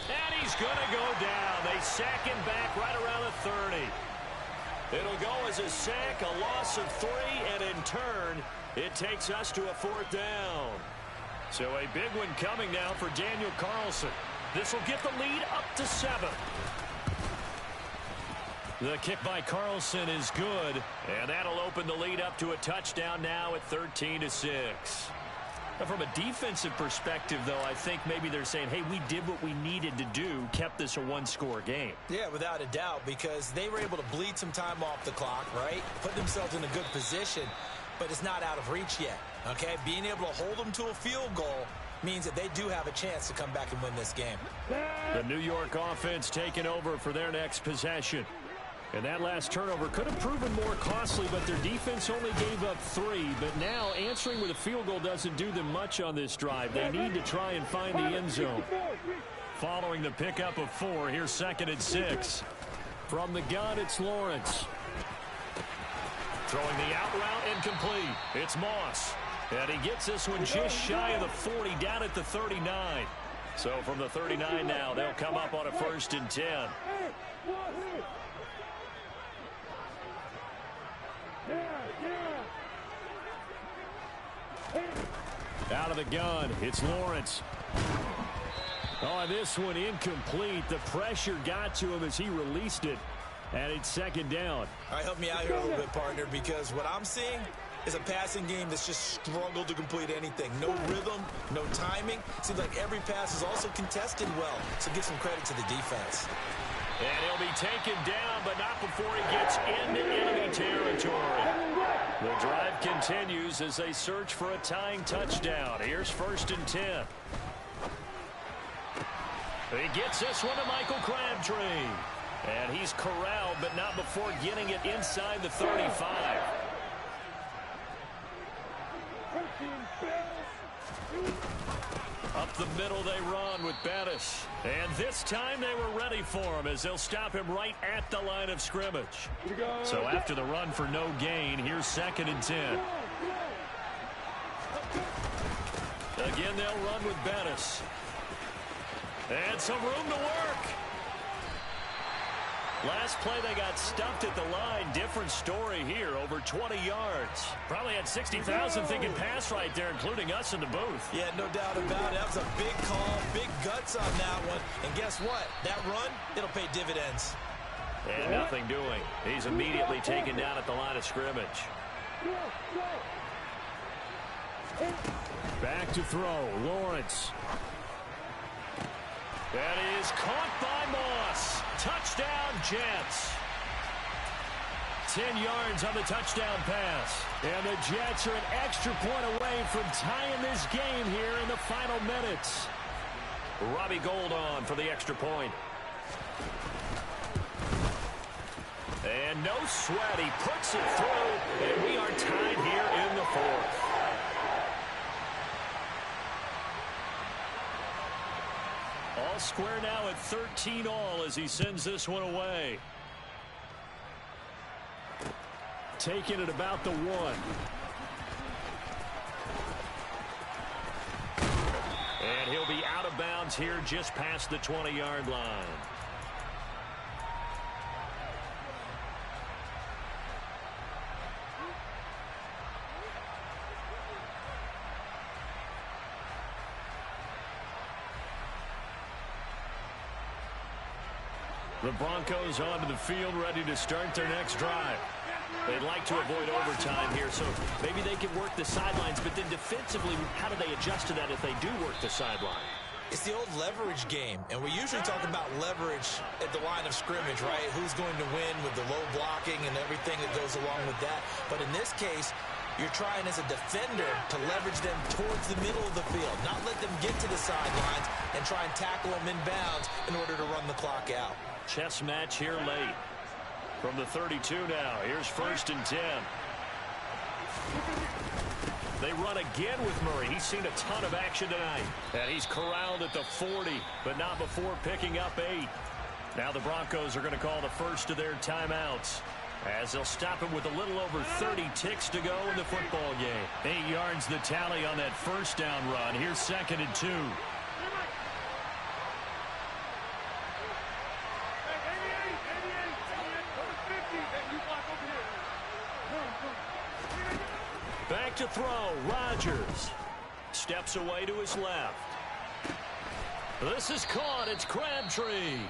And he's going to go down. They sack him back right around the 30. It'll go as a sack, a loss of 3, and in turn, it takes us to a 4th down. So a big one coming now for Daniel Carlson. This will get the lead up to 7. The kick by Carlson is good, and that'll open the lead up to a touchdown now at 13-6. From a defensive perspective, though, I think maybe they're saying, hey, we did what we needed to do, kept this a one-score game. Yeah, without a doubt, because they were able to bleed some time off the clock, right? Put themselves in a good position, but it's not out of reach yet, okay? Being able to hold them to a field goal means that they do have a chance to come back and win this game. The New York offense taking over for their next possession. And that last turnover could have proven more costly, but their defense only gave up 3. But now answering with a field goal doesn't do them much on this drive. They need to try and find the end zone. Following the pickup of 4, here's 2nd and 6. From the gun, it's Lawrence. Throwing the out route incomplete. It's Moss. And he gets this one just shy of the 40, down at the 39. So from the 39 now, they'll come up on a 1st and 10. Out of the gun, it's Lawrence. Oh, this one incomplete. The pressure got to him as he released it, and it's 2nd down. All right, help me out here a little bit, partner, because what I'm seeing is a passing game that's just struggled to complete anything. No rhythm, no timing. Seems like every pass is also contested well, so give some credit to the defense. And he'll be taken down, but not before he gets into enemy territory. The drive continues as they search for a tying touchdown. Here's 1st and 10. He gets this one to Michael Crabtree. And he's corralled, but not before getting it inside the 35. Up the middle they run with Bettis. And this time they were ready for him as they'll stop him right at the line of scrimmage. So after the run for no gain, here's 2nd and 10. Again, they'll run with Bettis. And some room to work. Last play, they got stuffed at the line. Different story here, over 20 yards. Probably had 60,000 thinking pass right there, including us in the booth. Yeah, no doubt about it. That was a big call, big guts on that one. And guess what? That run, it'll pay dividends. And nothing doing. He's immediately taken down at the line of scrimmage. Back to throw, Lawrence. That is caught by Moss. Touchdown, Jets. 10 yards on the touchdown pass. And the Jets are an extra point away from tying this game here in the final minutes. Robbie Gould on for the extra point. And no sweat. He puts it through, and we are tied here in the 4th. All square now at 13-all as he sends this one away. Taking it about the 1. And he'll be out of bounds here just past the 20-yard line. The Broncos onto the field, ready to start their next drive. They'd like to avoid overtime here, so maybe they can work the sidelines, but then defensively, how do they adjust to that if they do work the sideline? It's the old leverage game, and we usually talk about leverage at the line of scrimmage, right? Who's going to win with the low blocking and everything that goes along with that. But in this case, you're trying as a defender to leverage them towards the middle of the field, not let them get to the sidelines and try and tackle them inbounds in order to run the clock out. Chess match here late. From the 32 now, here's 1st and 10. They run again with Murray. He's seen a ton of action tonight. And he's corralled at the 40, but not before picking up 8. Now the Broncos are going to call the first of their timeouts, as they'll stop him with a little over 30 ticks to go in the football game. 8 yards the tally on that first down run. Here's 2nd and 2. Back to throw, Rodgers. Steps away to his left. This is caught, it's Crabtree.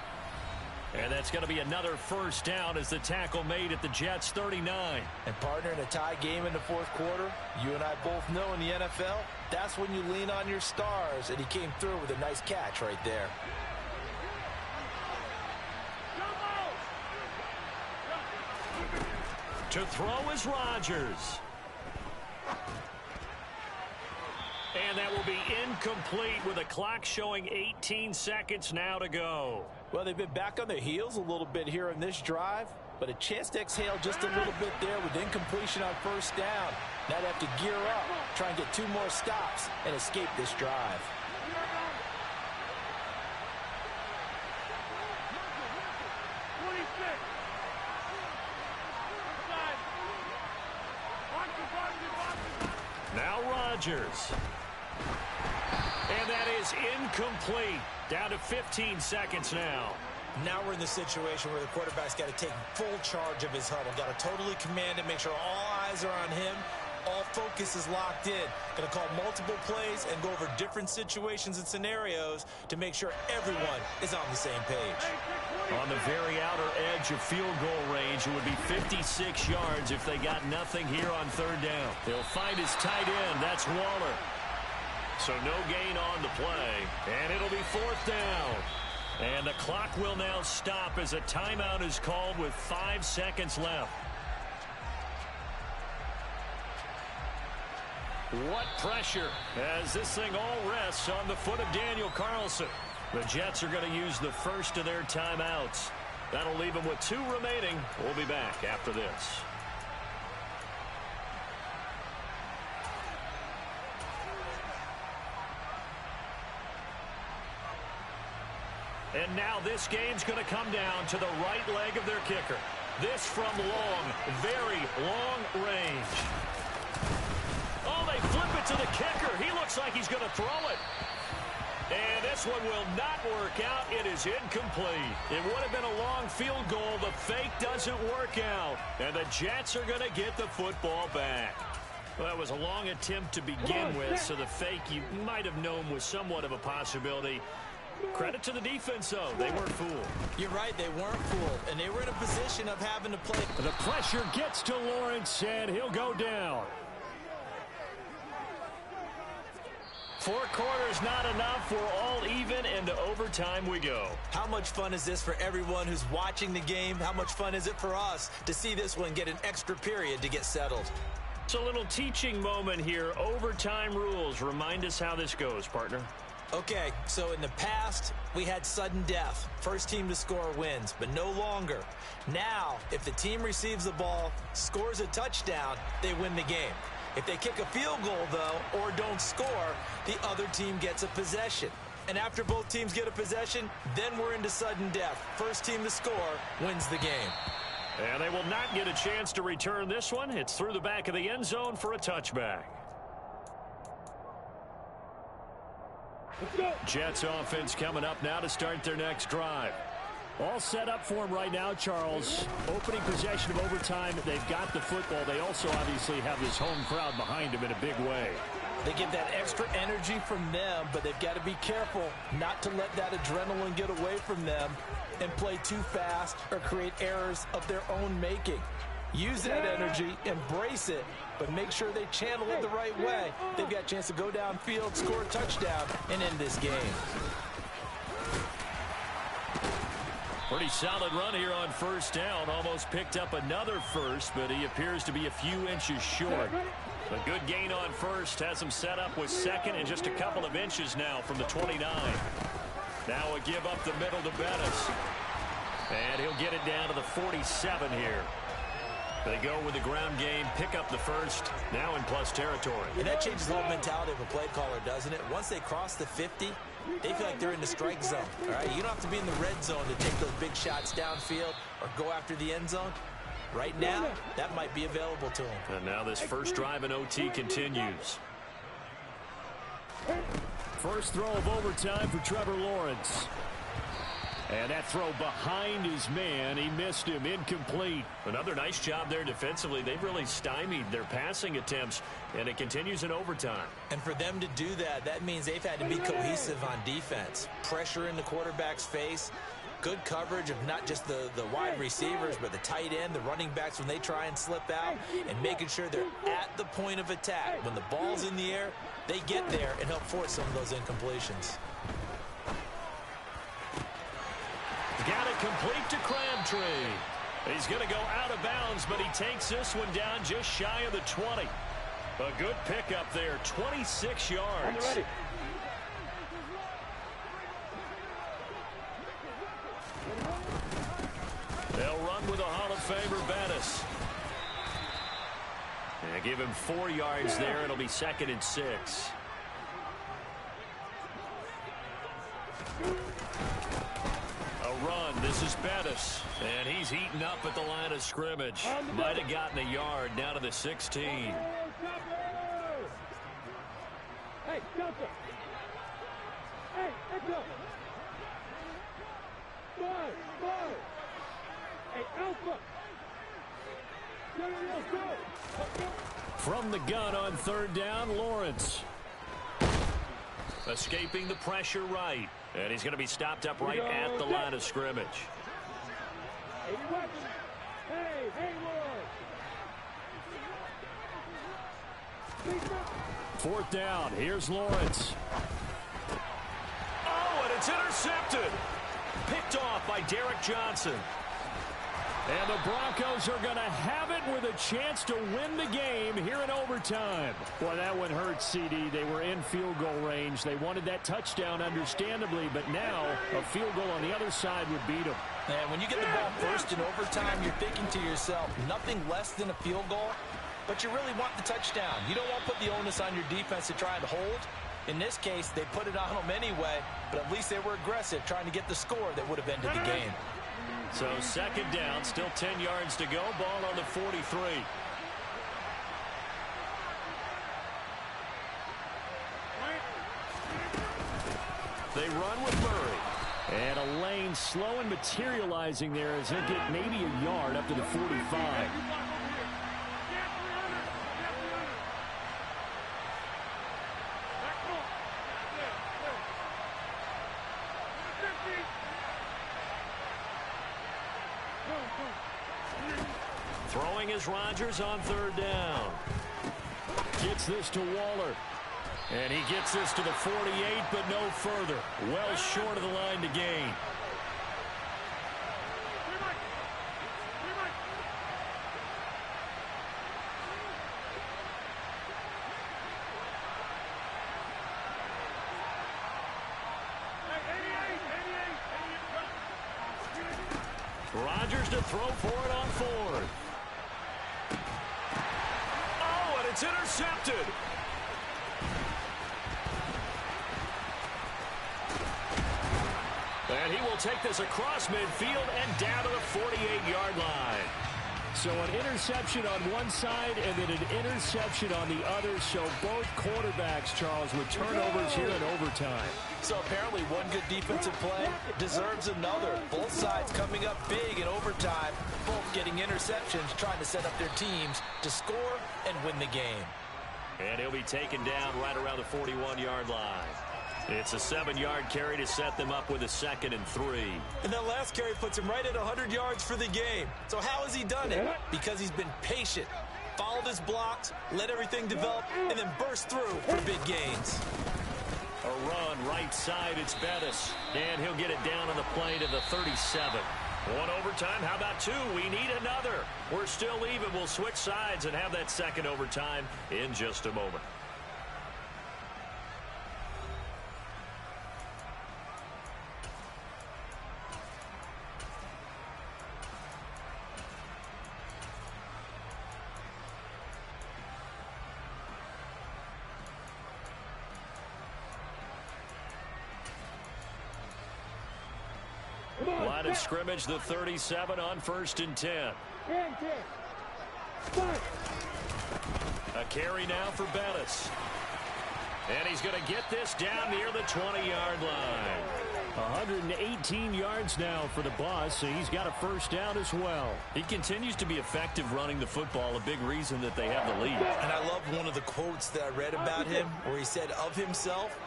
And that's going to be another first down as the tackle made at the Jets' 39. And partner, in a tie game in the fourth quarter, you and I both know in the NFL, that's when you lean on your stars, and he came through with a nice catch right there. To throw is Rodgers. And that will be incomplete with a clock showing 18 seconds now to go. Well, they've been back on their heels a little bit here in this drive, but a chance to exhale just a little bit there with incompletion on first down. Now they have to gear up, try and get 2 more stops and escape this drive. Now Rodgers. And that is incomplete. Down to 15 seconds now. Now we're in the situation where the quarterback's got to take full charge of his huddle. Got to totally command it, make sure all eyes are on him. All focus is locked in. Going to call multiple plays and go over different situations and scenarios to make sure everyone is on the same page. On the very outer edge of field goal range, it would be 56 yards if they got nothing here on 3rd down. They'll find his tight end. That's Waller. So no gain on the play, and it'll be 4th down. And the clock will now stop as a timeout is called with 5 seconds left. What pressure as this thing all rests on the foot of Daniel Carlson. The Jets are going to use the first of their timeouts. That'll leave them with 2 remaining. We'll be back after this. And now this game's going to come down to the right leg of their kicker. This from long, very long range. Oh, they flip it to the kicker. He looks like he's going to throw it. And this one will not work out. It is incomplete. It would have been a long field goal. The fake doesn't work out. And the Jets are going to get the football back. Well, that was a long attempt to begin with, so the fake you might have known was somewhat of a possibility. Credit to the defense, though. They weren't fooled. You're right, they weren't fooled, and they were in a position of having to play. The pressure gets to Lawrence, and he'll go down. 4 quarters not enough. We're all even, and to overtime we go. How much fun is this for everyone who's watching the game? How much fun is it for us to see this one get an extra period to get settled? It's a little teaching moment here. Overtime rules. Remind us how this goes, partner. Okay, so in the past, we had sudden death. First team to score wins, but no longer. Now, if the team receives the ball, scores a touchdown, they win the game. If they kick a field goal, though, or don't score, the other team gets a possession. And after both teams get a possession, then we're into sudden death. First team to score wins the game. And they will not get a chance to return this one. It's through the back of the end zone for a touchback. Jets offense coming up now to start their next drive. All set up for him right now, Charles. Opening possession of overtime. They've got the football. They also obviously have this home crowd behind them in a big way. They get that extra energy from them, but they've got to be careful not to let that adrenaline get away from them and play too fast or create errors of their own making. Use that energy, embrace it, but make sure they channel it the right way. They've got a chance to go downfield, score a touchdown, and end this game. Pretty solid run here on first down. Almost picked up another first, but he appears to be a few inches short. A good gain on first has him set up with second and just a couple of inches now from the 29. Now a give up the middle to Bettis. And he'll get it down to the 47 here. They go with the ground game, pick up the first, now in plus territory. And that changes the whole mentality of a play caller, doesn't it? Once they cross the 50, they feel like they're in the strike zone. All right, you don't have to be in the red zone to take those big shots downfield or go after the end zone. Right now, that might be available to them. And now this first drive in OT continues. First throw of overtime for Trevor Lawrence. And that throw behind his man, he missed him, incomplete. Another nice job there defensively. They've really stymied their passing attempts, and it continues in overtime. And for them to do that, that means they've had to be cohesive on defense. Pressure in the quarterback's face, good coverage of not just the wide receivers, but the tight end, the running backs when they try and slip out, and making sure they're at the point of attack. When the ball's in the air, they get there and help force some of those incompletions. Got it complete to Crabtree. He's going to go out of bounds, but he takes this one down just shy of the 20. A good pickup there, 26 yards. They'll run with a Hall of Famer, Bettis. And give him 4 yards there. It'll be 2nd and 6. Run. This is Bettis, and he's heating up at the line of scrimmage. Might have gotten a yard down to the 16. Hey, stop it. Hey, let's go. Ball. Hey, Alpha. Go. From the gun on third down, Lawrence. Escaping the pressure right. And he's going to be stopped up right at the line of scrimmage. Hey, Lawrence. Fourth down. Here's Lawrence. Oh, and it's intercepted. Picked off by Derek Johnson. And the Broncos are going to have it with a chance to win the game here in overtime. Boy, that one hurt, CD. They were in field goal range. They wanted that touchdown, understandably, but now a field goal on the other side would beat them. And when you get the ball first in overtime, you're thinking to yourself, nothing less than a field goal, but you really want the touchdown. You don't want to put the onus on your defense to try and hold. In this case, they put it on them anyway, but at least they were aggressive, trying to get the score that would have ended the game. So 2nd down, still 10 yards to go. Ball on the 43. They run with Murray. And a lane slow and materializing there as they get maybe a yard up to the 45. Throwing is Rodgers on third down. Gets this to Waller. And he gets this to the 48, but no further. Well short of the line to gain. Rodgers to throw for it on 4th. Oh, and it's intercepted. And he will take this across midfield and down to the 48-yard line. So an interception on one side and then an interception on the other. So both quarterbacks, Charles, with turnovers here in overtime. So apparently one good defensive play deserves another. Both sides coming up big in overtime, both getting interceptions, trying to set up their teams to score and win the game. And he'll be taken down right around the 41-yard line. It's a 7-yard carry to set them up with a 2nd and 3. And that last carry puts him right at 100 yards for the game. So how has he done it? Because he's been patient, followed his blocks, let everything develop, and then burst through for big gains. A run right side, it's Bettis. And he'll get it down on the play to the 37. One overtime, how about 2? We need another. We're still even. We'll switch sides and have that second overtime in just a moment. Line of scrimmage, the 37 on 1st and 10. A carry now for Bettis. And he's going to get this down near the 20-yard line. 118 yards now for the Boss, so he's got a first down as well. He continues to be effective running the football, a big reason that they have the lead. And I love one of the quotes that I read about him where he said of himself,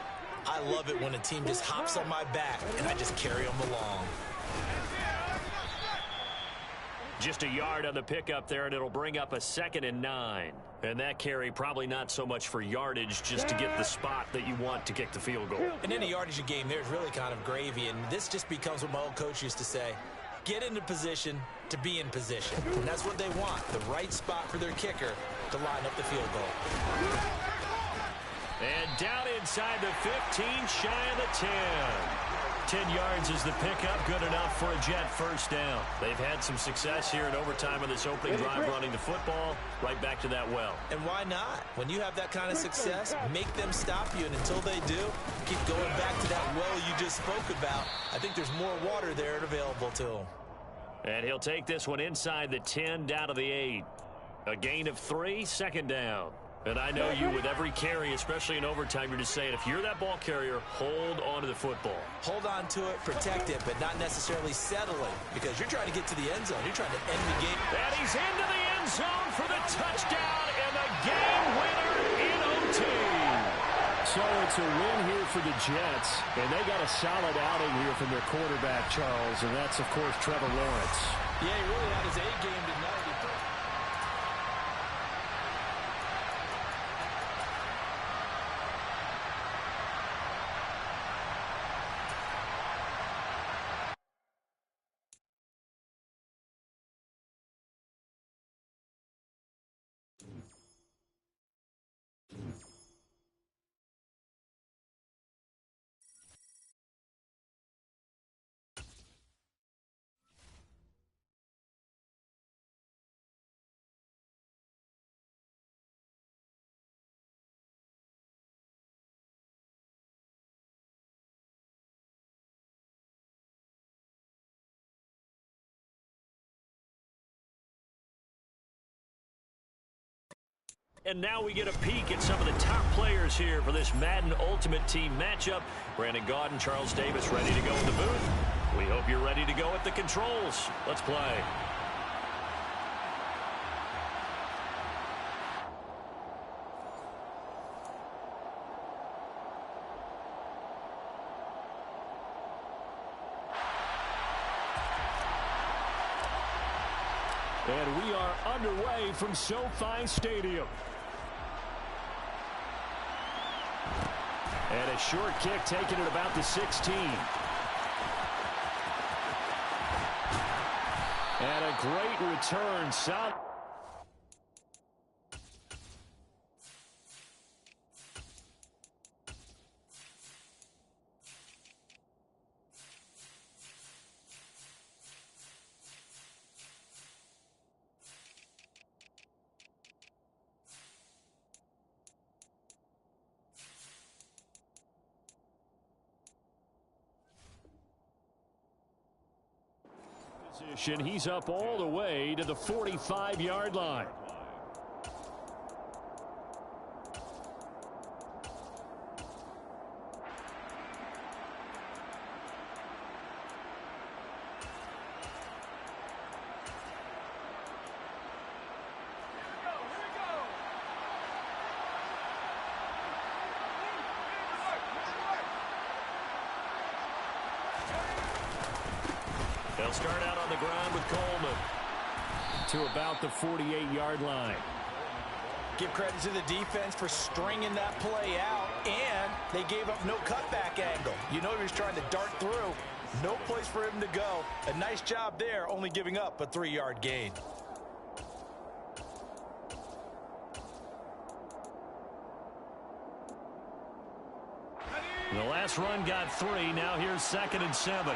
"I love it when a team just hops on my back and I just carry them along." Just a yard on the pickup there, and it'll bring up a 2nd and 9. And that carry probably not so much for yardage, just to get the spot that you want to kick the field goal. And any yardage a game there is really kind of gravy, and this just becomes what my old coach used to say: get into position to be in position. And that's what they want, the right spot for their kicker to line up the field goal. And down inside the 15, shy of the 10. 10 yards is the pickup, good enough for a Jet first down. They've had some success here in overtime of this opening drive running the football right back to that well. And why not? When you have that kind of success, make them stop you, and until they do, keep going back to that well you just spoke about. I think there's more water there available to him. And he'll take this one inside the 10 down to the 8. A gain of 3, 2nd down. And I know you, with every carry, especially in overtime, you're just saying, if you're that ball carrier, hold on to the football. Hold on to it, protect it, but not necessarily settling, because you're trying to get to the end zone. You're trying to end the game. And he's into the end zone for the touchdown and the game winner in OT. So it's a win here for the Jets, and they got a solid outing here from their quarterback, Charles, and that's, of course, Trevor Lawrence. Yeah, he really had his A game tonight. And now we get a peek at some of the top players here for this Madden Ultimate Team matchup. Brandon Gaudin, Charles Davis ready to go in the booth. We hope you're ready to go at the controls. Let's play. And we are underway from SoFi Stadium. And a short kick taken at about the 16. And a great return. Solid. He's up all the way to the 45-yard line. They'll start out on the ground with Coleman. To about the 48-yard line. Give credit to the defense for stringing that play out, and they gave up no cutback angle. You know he was trying to dart through. No place for him to go. A nice job there, only giving up a 3-yard gain. The last run got 3. Now here's 2nd and 7.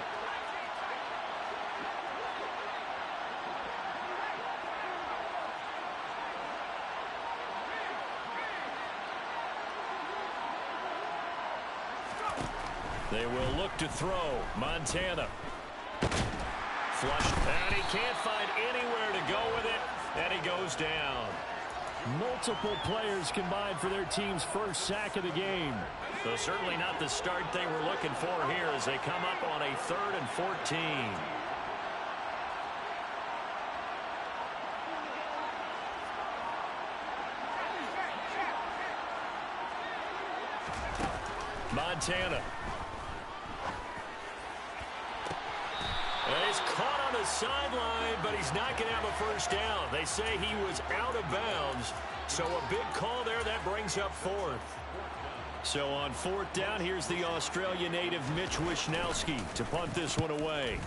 They will look to throw. Montana. Flush. And he can't find anywhere to go with it. And he goes down. Multiple players combined for their team's first sack of the game. So certainly not the start they were looking for here as they come up on a 3rd and 14. Montana. And he's caught on the sideline, but he's not going to have a first down. They say he was out of bounds. So a big call there. That brings up 4th. So on 4th down, here's the Australia native Mitch Wishnowski to punt this one away.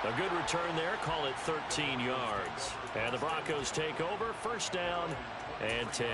A good return there. Call it 13 yards. And the Broncos take over. 1st down and 10.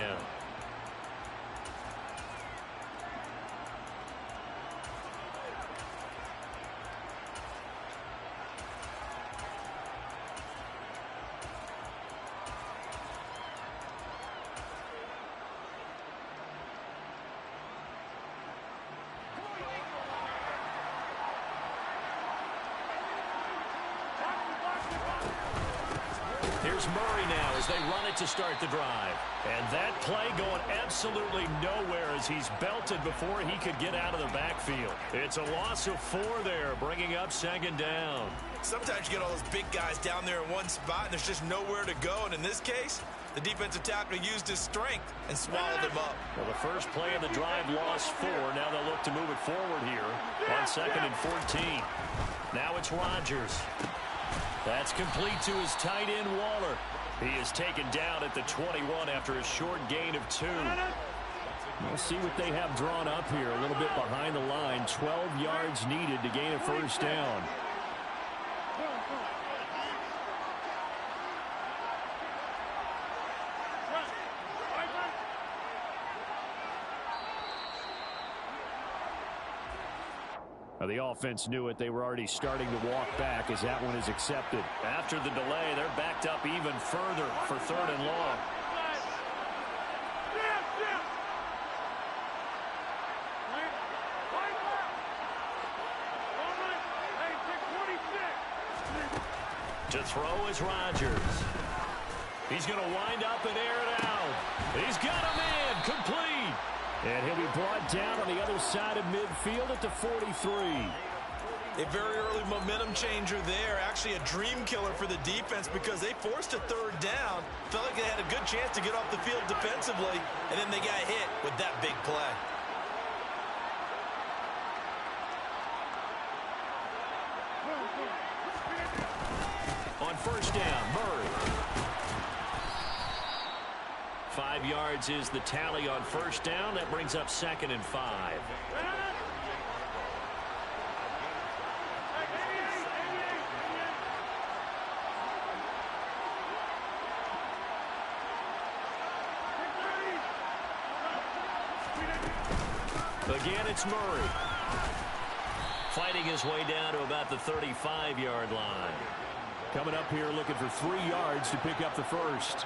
Here's Murray now as they run it to start the drive. And that play going absolutely nowhere as he's belted before he could get out of the backfield. It's a loss of 4 there, bringing up 2nd down. Sometimes you get all those big guys down there in one spot, and there's just nowhere to go. And in this case, the defensive tackle used his strength and swallowed him up. Well, the first play of the drive lost 4. Now they'll look to move it forward here on 2nd and 14. Now it's Rodgers. That's complete to his tight end, Waller. He is taken down at the 21 after a short gain of 2. We'll see what they have drawn up here. A little bit behind the line. 12 yards needed to gain a first down. The offense knew it. They were already starting to walk back as that one is accepted. After the delay, they're backed up even further for 3rd and long. To throw is Rodgers. He's going to wind up and air it out. He's got him in. Complete. And he'll be brought down on the other side of midfield at the 43. A very early momentum changer there. Actually a dream killer for the defense because they forced a 3rd down. Felt like they had a good chance to get off the field defensively, and then they got hit with that big play. On 1st down, Murray. 5 yards is the tally on 1st down. That brings up 2nd and 5. Again, it's Murray. Fighting his way down to about the 35-yard line. Coming up here looking for 3 yards to pick up the first.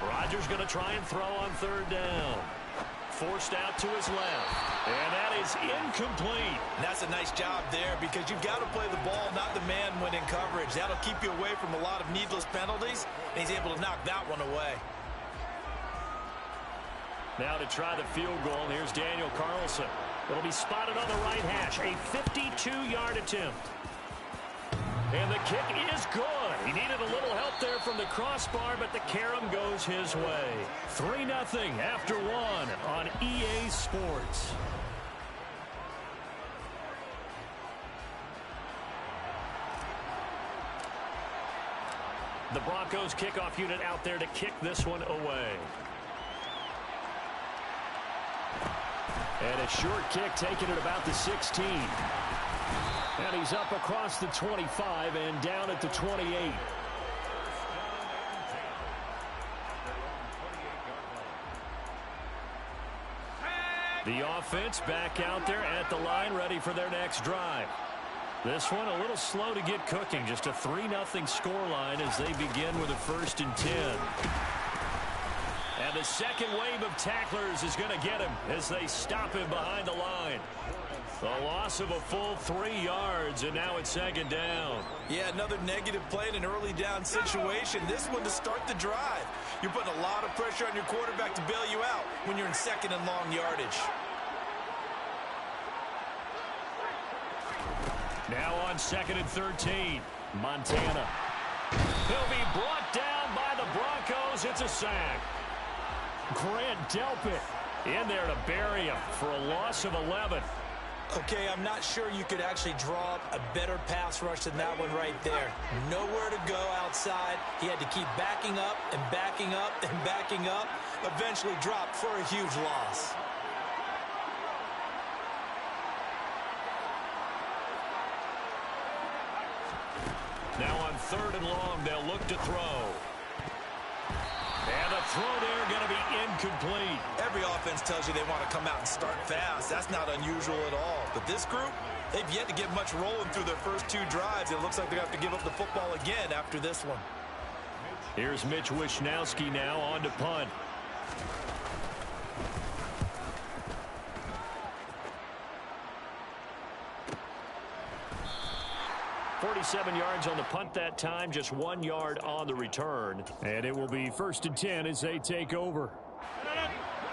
Rodgers going to try and throw on 3rd down. Forced out to his left. And that is incomplete. And that's a nice job there because you've got to play the ball, not the man when in coverage. That'll keep you away from a lot of needless penalties, and he's able to knock that one away. Now to try the field goal, and here's Daniel Carlson. It'll be spotted on the right hash. A 52-yard attempt. And the kick is good. He needed a little help there from the crossbar, but the carom goes his way. 3-0 after one on EA Sports. The Broncos kickoff unit out there to kick this one away. And a short kick taken at about the 16. And he's up across the 25 and down at the 28. The offense back out there at the line, ready for their next drive. This one a little slow to get cooking. Just a 3-0 scoreline as they begin with a 1st and 10. And the second wave of tacklers is going to get him as they stop him behind the line. The loss of a full 3 yards, and now it's 2nd down. Yeah, another negative play in an early down situation. This one to start the drive. You're putting a lot of pressure on your quarterback to bail you out when you're in 2nd and long yardage. Now on 2nd and 13, Montana. He'll be brought down by the Broncos. It's a sack. Grant Delpit in there to bury him for a loss of 11. Okay, I'm not sure you could actually draw up a better pass rush than that one right there. Nowhere to go outside. He had to keep backing up and backing up and backing up. Eventually dropped for a huge loss. Now on 3rd and long, they'll look to throw. And the throw there going to be incomplete. Every offense tells you they want to come out and start fast. That's not unusual at all. But this group, they've yet to get much rolling through their first 2 drives. It looks like they're going to have to give up the football again after this one. Here's Mitch Wishnowski now on to punt. 47 yards on the punt that time, just 1 yard on the return. And it will be 1st and 10 as they take over.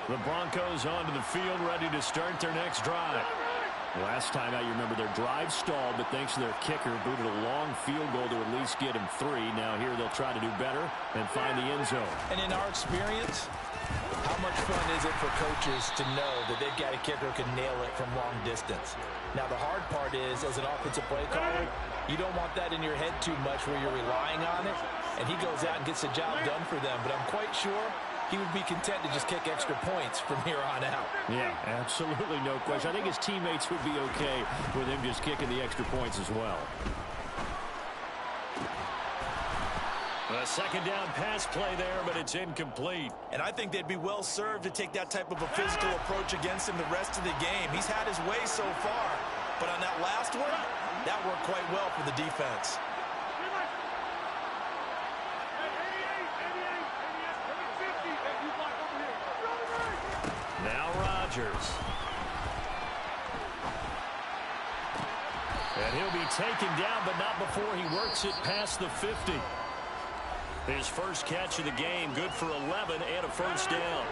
The Broncos onto the field, ready to start their next drive. Last time out, you remember their drive stalled, but thanks to their kicker, booted a long field goal to at least get him 3. Now here they'll try to do better and find the end zone. And in our experience, how much fun is it for coaches to know that they've got a kicker who can nail it from long distance? Now, the hard part is, as an offensive play caller, you don't want that in your head too much where you're relying on it, and he goes out and gets the job done for them. But I'm quite sure he would be content to just kick extra points from here on out. Yeah, absolutely no question. I think his teammates would be okay with him just kicking the extra points as well. A 2nd down pass play there, but it's incomplete. And I think they'd be well served to take that type of a physical approach against him the rest of the game. He's had his way so far, but on that last one, that worked quite well for the defense. Now Rodgers. And he'll be taken down, but not before he works it past the 50. His first catch of the game, good for 11 and a 1st down.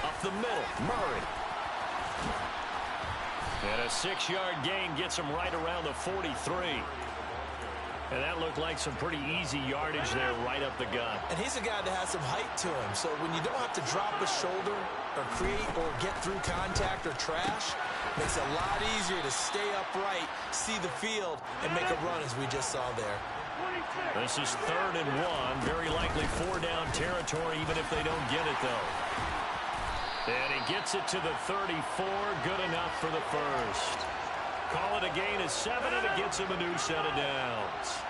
Up the middle, Murray. And a 6-yard gain gets him right around the 43. And that looked like some pretty easy yardage there right up the gut. And he's a guy that has some height to him. So when you don't have to drop a shoulder or create or get through contact or trash, makes it a lot easier to stay upright, see the field, and make a run as we just saw there. This is 3rd and 1. Very likely 4-down territory, even if they don't get it, though. And he gets it to the 34. Good enough for the first. Call it a gain of 7, and it gets him a new set of downs.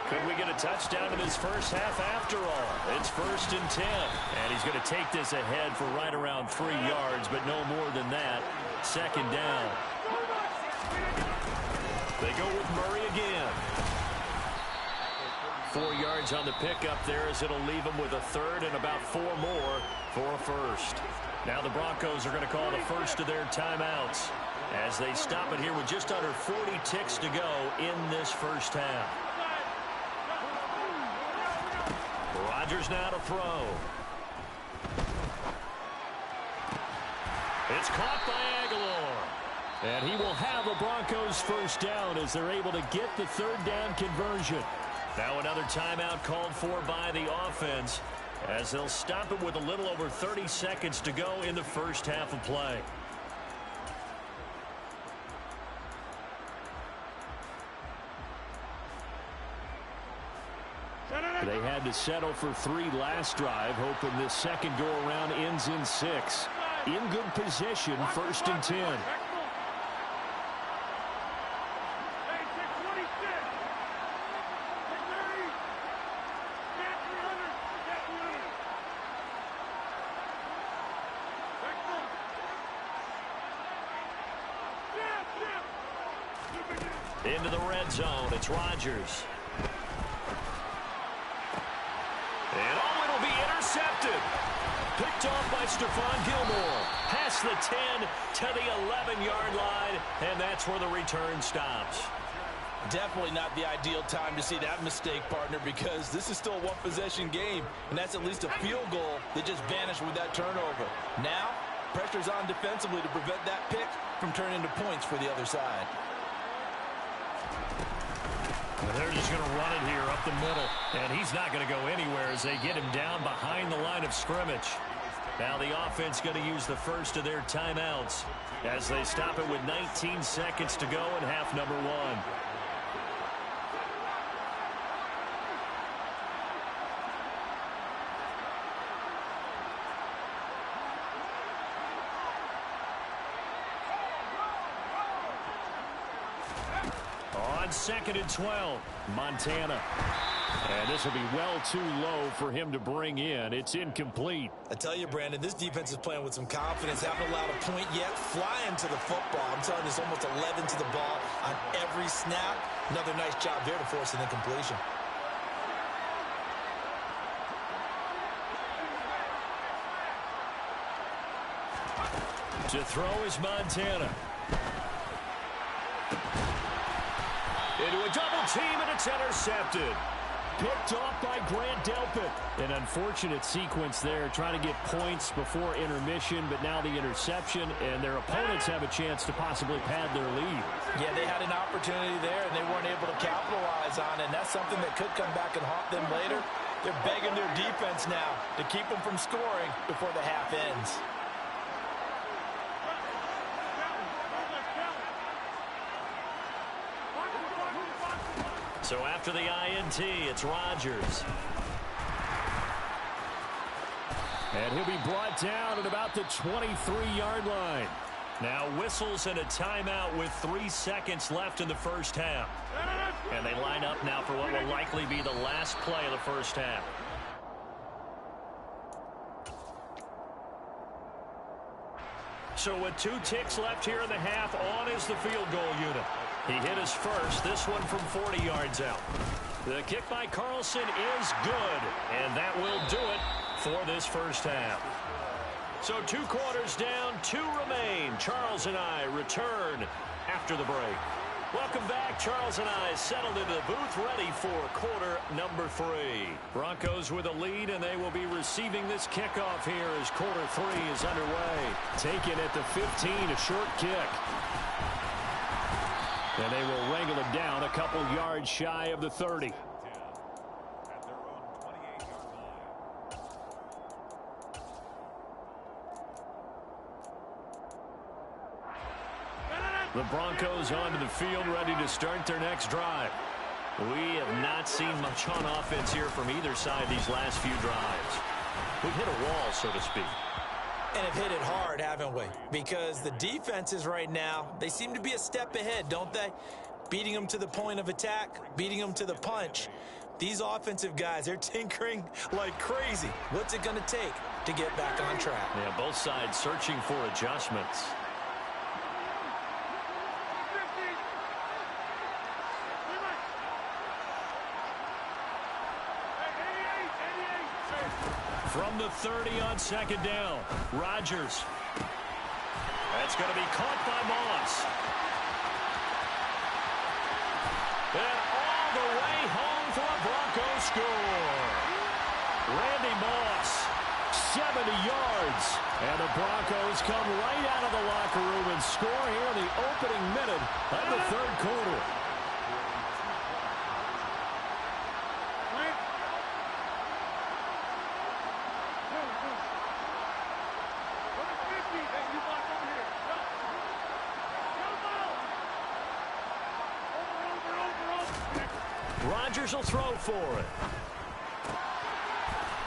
Could we get a touchdown in this first half after all? It's 1st and 10. And he's going to take this ahead for right around 3 yards, but no more than that. 2nd down. They go with Murray again. 4 yards on the pickup there as it'll leave him with a 3rd and about 4 more for a first. Now the Broncos are going to call the first of their timeouts as they stop it here with just under 40 ticks to go in this first half. Rodgers now to throw. It's caught by Aguilar. And he will have a Broncos first down as they're able to get the third down conversion. Now another timeout called for by the offense as they'll stop it with a little over 30 seconds to go in the first half of play. They had to settle for 3 last drive, hoping this second go-around ends in 6. In good position, 1st and 10. Into the red zone, it's Rodgers. And it'll be intercepted. Picked off by Stephon Gilmore. Past the 10 to the 11-yard line, and that's where the return stops. Definitely not the ideal time to see that mistake, partner, because this is still a one-possession game, and that's at least a field goal that just vanished with that turnover. Now, pressure's on defensively to prevent that pick from turning into points for the other side. They're just going to run it here up the middle. And he's not going to go anywhere as they get him down behind the line of scrimmage. Now the offense going to use the first of their timeouts as they stop it with 19 seconds to go in half number 1. On 2nd and 12, Montana. And this will be well too low for him to bring in. It's incomplete. I tell you, Brandon, this defense is playing with some confidence. Haven't allowed a point yet. Flying to the football. I'm telling you, it's almost 11 to the ball on every snap. Another nice job there to force an incompletion. To throw is Montana. Into a double team, and it's intercepted. Picked off by Grant Delpit. An unfortunate sequence there, trying to get points before intermission, but now the interception, and their opponents have a chance to possibly pad their lead. Yeah, they had an opportunity there, and they weren't able to capitalize on it, and that's something that could come back and haunt them later. They're begging their defense now to keep them from scoring before the half ends. So after the INT, it's Rodgers. And he'll be brought down at about the 23-yard line. Now whistles and a timeout with 3 seconds left in the first half. And they line up now for what will likely be the last play of the first half. So with 2 ticks left here in the half, on is the field goal unit. He hit his first, this one from 40 yards out. The kick by Carlson is good, and that will do it for this first half. So 2 quarters down, 2 remain. Charles and I return after the break. Welcome back. Charles and I settled into the booth, ready for quarter number 3. Broncos with a lead, and they will be receiving this kickoff here as quarter 3 is underway. Taken at the 15, a short kick. And they will wrangle it down a couple yards shy of the 30. The Broncos onto the field, ready to start their next drive. We have not seen much on offense here from either side these last few drives. We've hit a wall, so to speak. And have hit it hard, haven't we? Because the defenses right now, they seem to be a step ahead, don't they? Beating them to the point of attack, beating them to the punch. These offensive guys, they're tinkering like crazy. What's it going to take to get back on track? Yeah, both sides searching for adjustments. From the 30 on second down, Rodgers. That's going to be caught by Moss. And all the way home for a Broncos score. Randy Moss 70 yards. And the Broncos come right out of the locker room and score here in the opening minute of the third quarter. Rodgers will throw for it.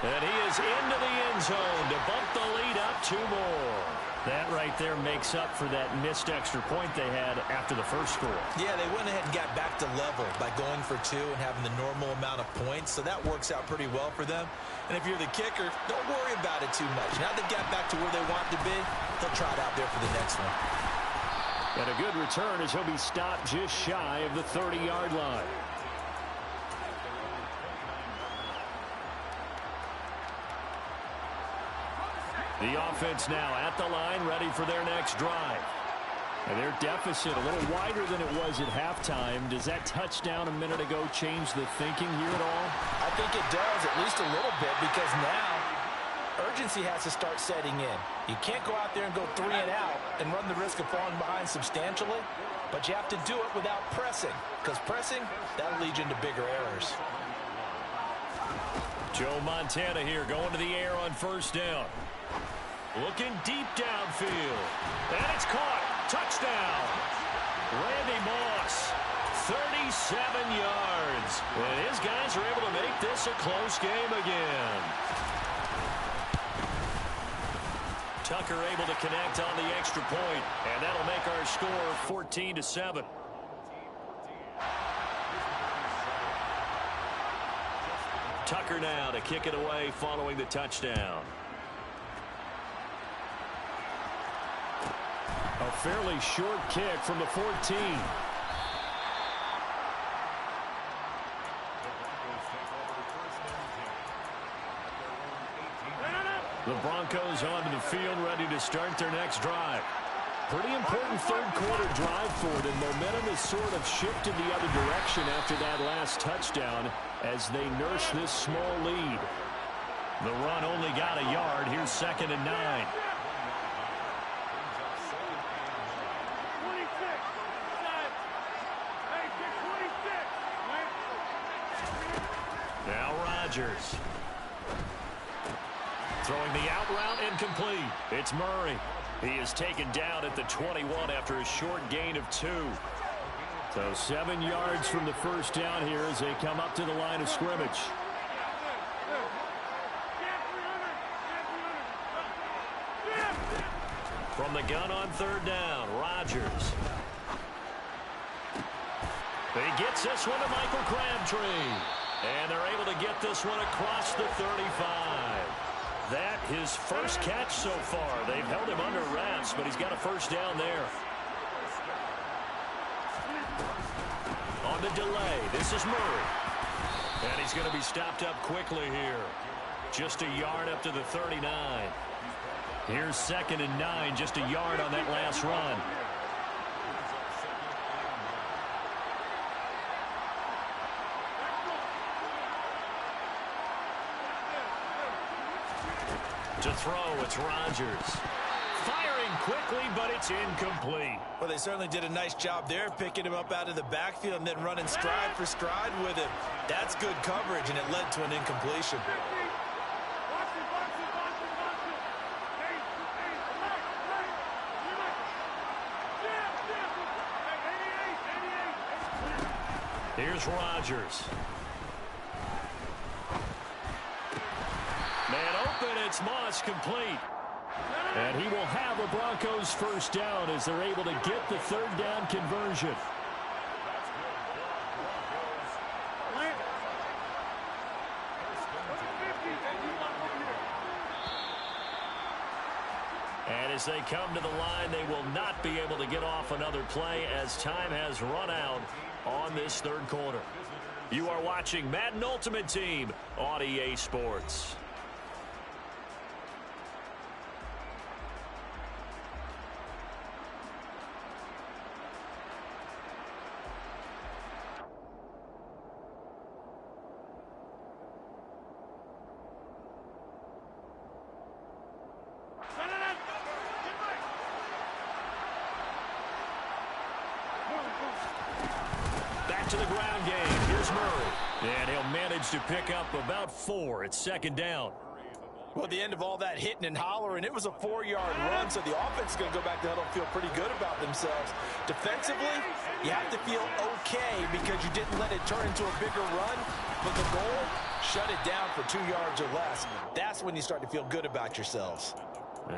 And he is into the end zone to bump the lead up 2 more. That right there makes up for that missed extra point they had after the first score. Yeah, they went ahead and got back to level by going for 2 and having the normal amount of points, so that works out pretty well for them. And if you're the kicker, don't worry about it too much. Now they've got back to where they want to be, they'll try it out there for the next one. And a good return as he'll be stopped just shy of the 30-yard line. The offense now at the line, ready for their next drive. And their deficit a little wider than it was at halftime. Does that touchdown a minute ago change the thinking here at all? I think it does, at least a little bit, because now urgency has to start setting in. You can't go out there and go 3 and out and run the risk of falling behind substantially, but you have to do it without pressing, because pressing, that'll lead you into bigger errors. Joe Montana here going to the air on first down. Looking deep downfield. And it's caught. Touchdown. Randy Moss. 37 yards. And his guys are able to make this a close game again. Tucker able to connect on the extra point, and that'll make our score 14-7. Tucker now to kick it away following the touchdown. A fairly short kick from the 14. The Broncos onto the field, ready to start their next drive. Pretty important third quarter drive for them. Momentum has sort of shifted the other direction after that last touchdown as they nurse this small lead. The run only got a yard. Here's 2nd and 9. Now Rodgers. Throwing the out route incomplete. It's Murray. He is taken down at the 21 after a short gain of 2. So 7 yards from the first down here as they come up to the line of scrimmage. From the gun on third down, Rodgers. He gets this one to Michael Crabtree. And they're able to get this one across the 35. That his first catch so far. They've held him under wraps, but he's got a first down there. On the delay, this is Murray. And he's going to be stopped up quickly here. Just a yard up to the 39. Here's 2nd and 9, just a yard on that last run. To throw, it's Rodgers. Firing quickly, but it's incomplete. Well, they certainly did a nice job there, picking him up out of the backfield and then running stride for stride with him. That's good coverage, and it led to an incompletion. Here's Rodgers. Man open, it's Moss complete. And he will have a Broncos first down as they're able to get the third down conversion. And as they come to the line, they will not be able to get off another play as time has run out on this third quarter. You are watching Madden Ultimate Team on EA Sports. to the ground game. Here's Murray. And he'll manage to pick up about 4. It's second down. Well, at the end of all that hitting and hollering, it was a 4-yard run, so the offense is going to go back to huddle and feel pretty good about themselves. Defensively, you have to feel okay because you didn't let it turn into a bigger run, but the goal, shut it down for 2 yards or less. That's when you start to feel good about yourselves.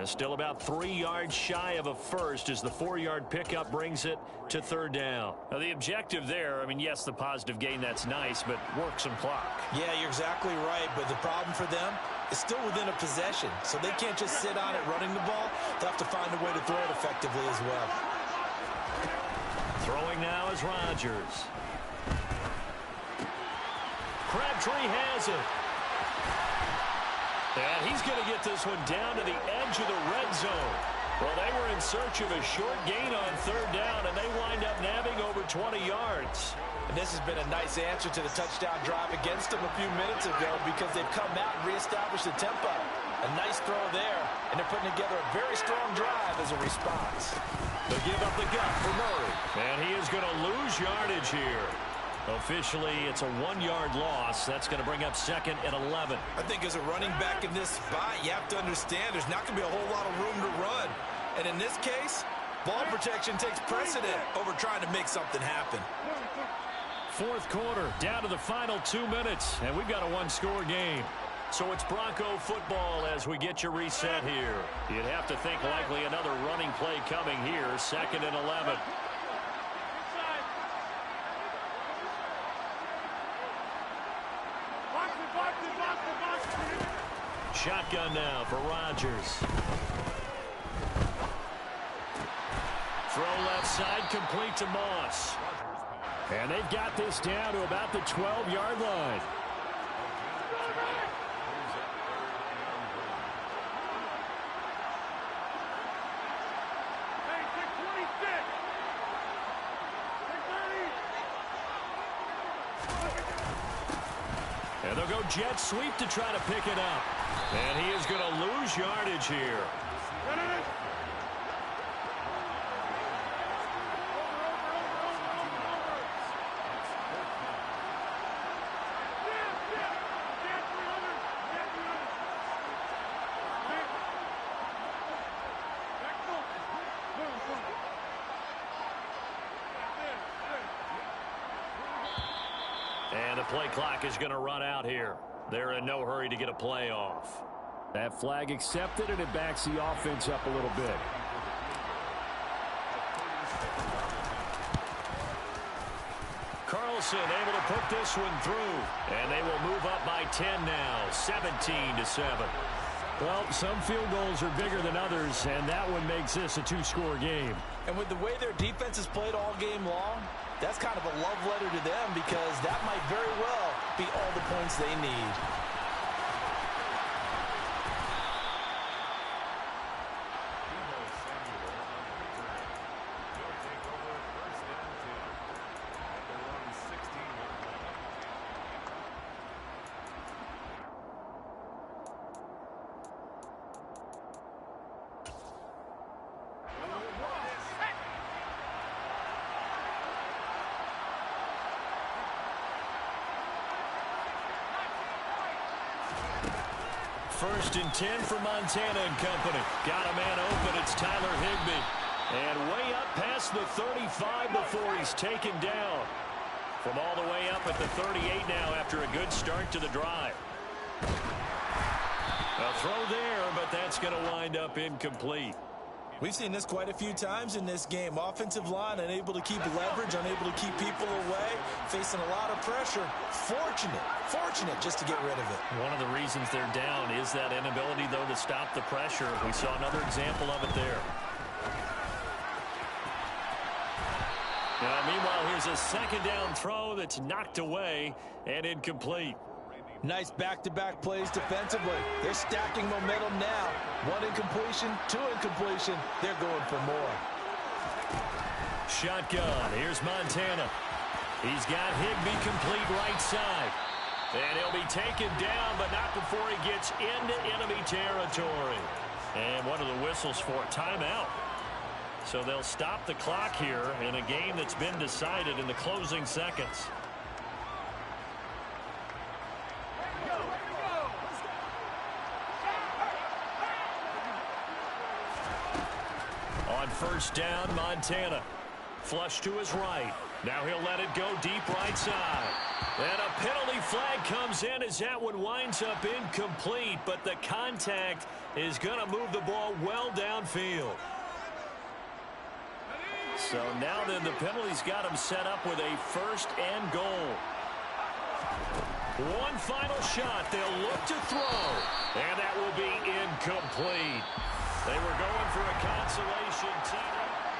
Still about 3 yards shy of a first as the 4-yard pickup brings it to third down. Now, the objective there, I mean, yes, the positive gain, that's nice, but work some clock. Yeah, you're exactly right, but the problem for them is still within a possession, so they can't just sit on it running the ball. They'll have to find a way to throw it effectively as well. Throwing now is Rodgers. Crabtree has it. And he's going to get this one down to the edge of the red zone. Well, they were in search of a short gain on third down, and they wind up nabbing over 20 yards. And this has been a nice answer to the touchdown drive against them a few minutes ago because they've come out and reestablished the tempo. A nice throw there, and they're putting together a very strong drive as a response. They give up the gut for Murray. And he is going to lose yardage here. Officially, it's a 1-yard loss. That's going to bring up second and 11. I think as a running back in this spot, you have to understand there's not going to be a whole lot of room to run. And in this case, ball protection takes precedent over trying to make something happen. Fourth quarter, down to the final 2 minutes, and we've got a one-score game. So it's Bronco football as we get your reset here. You'd have to think likely another running play coming here, second and 11. Shotgun now for Rodgers. Throw left side, complete to Moss. And they've got this down to about the 12-yard line. And they'll go jet sweep to try to pick it up. And he is going to lose yardage here. And the play clock is going to run out here. They're in no hurry to get a play off. That flag accepted, and it backs the offense up a little bit. Carlson able to put this one through. And they will move up by 10 now, 17-7. Well, some field goals are bigger than others, and that one makes this a 2-score game. And with the way their defense has played all game long, that's kind of a love letter to them because that might very well be all the points they need. First and 10 for Montana and company. Got a man open. It's Tyler Higbee. And way up past the 35 before he's taken down. From all the way up at the 38 now after a good start to the drive. A throw there, but that's going to wind up incomplete. We've seen this quite a few times in this game. Offensive line unable to keep leverage, unable to keep people away, facing a lot of pressure. Fortunate just to get rid of it. One of the reasons they're down is that inability, though, to stop the pressure. We saw another example of it there. Now, meanwhile, here's a second down throw that's knocked away and incomplete. Nice back-to-back plays defensively. They're stacking momentum now. 1 incompletion, 2 incompletion. They're going for more. Shotgun. Here's Montana. He's got Higbee complete right side. And he'll be taken down, but not before he gets into enemy territory. And one of the whistles for a timeout. So they'll stop the clock here in a game that's been decided in the closing seconds. On first down, Montana. Flush to his right. Now he'll let it go deep right side. And a penalty flag comes in as that one winds up incomplete, but the contact is going to move the ball well downfield. So now then the penalty's got him set up with a first and goal. One final shot. They'll look to throw. And that will be incomplete. They were going for a consolation team.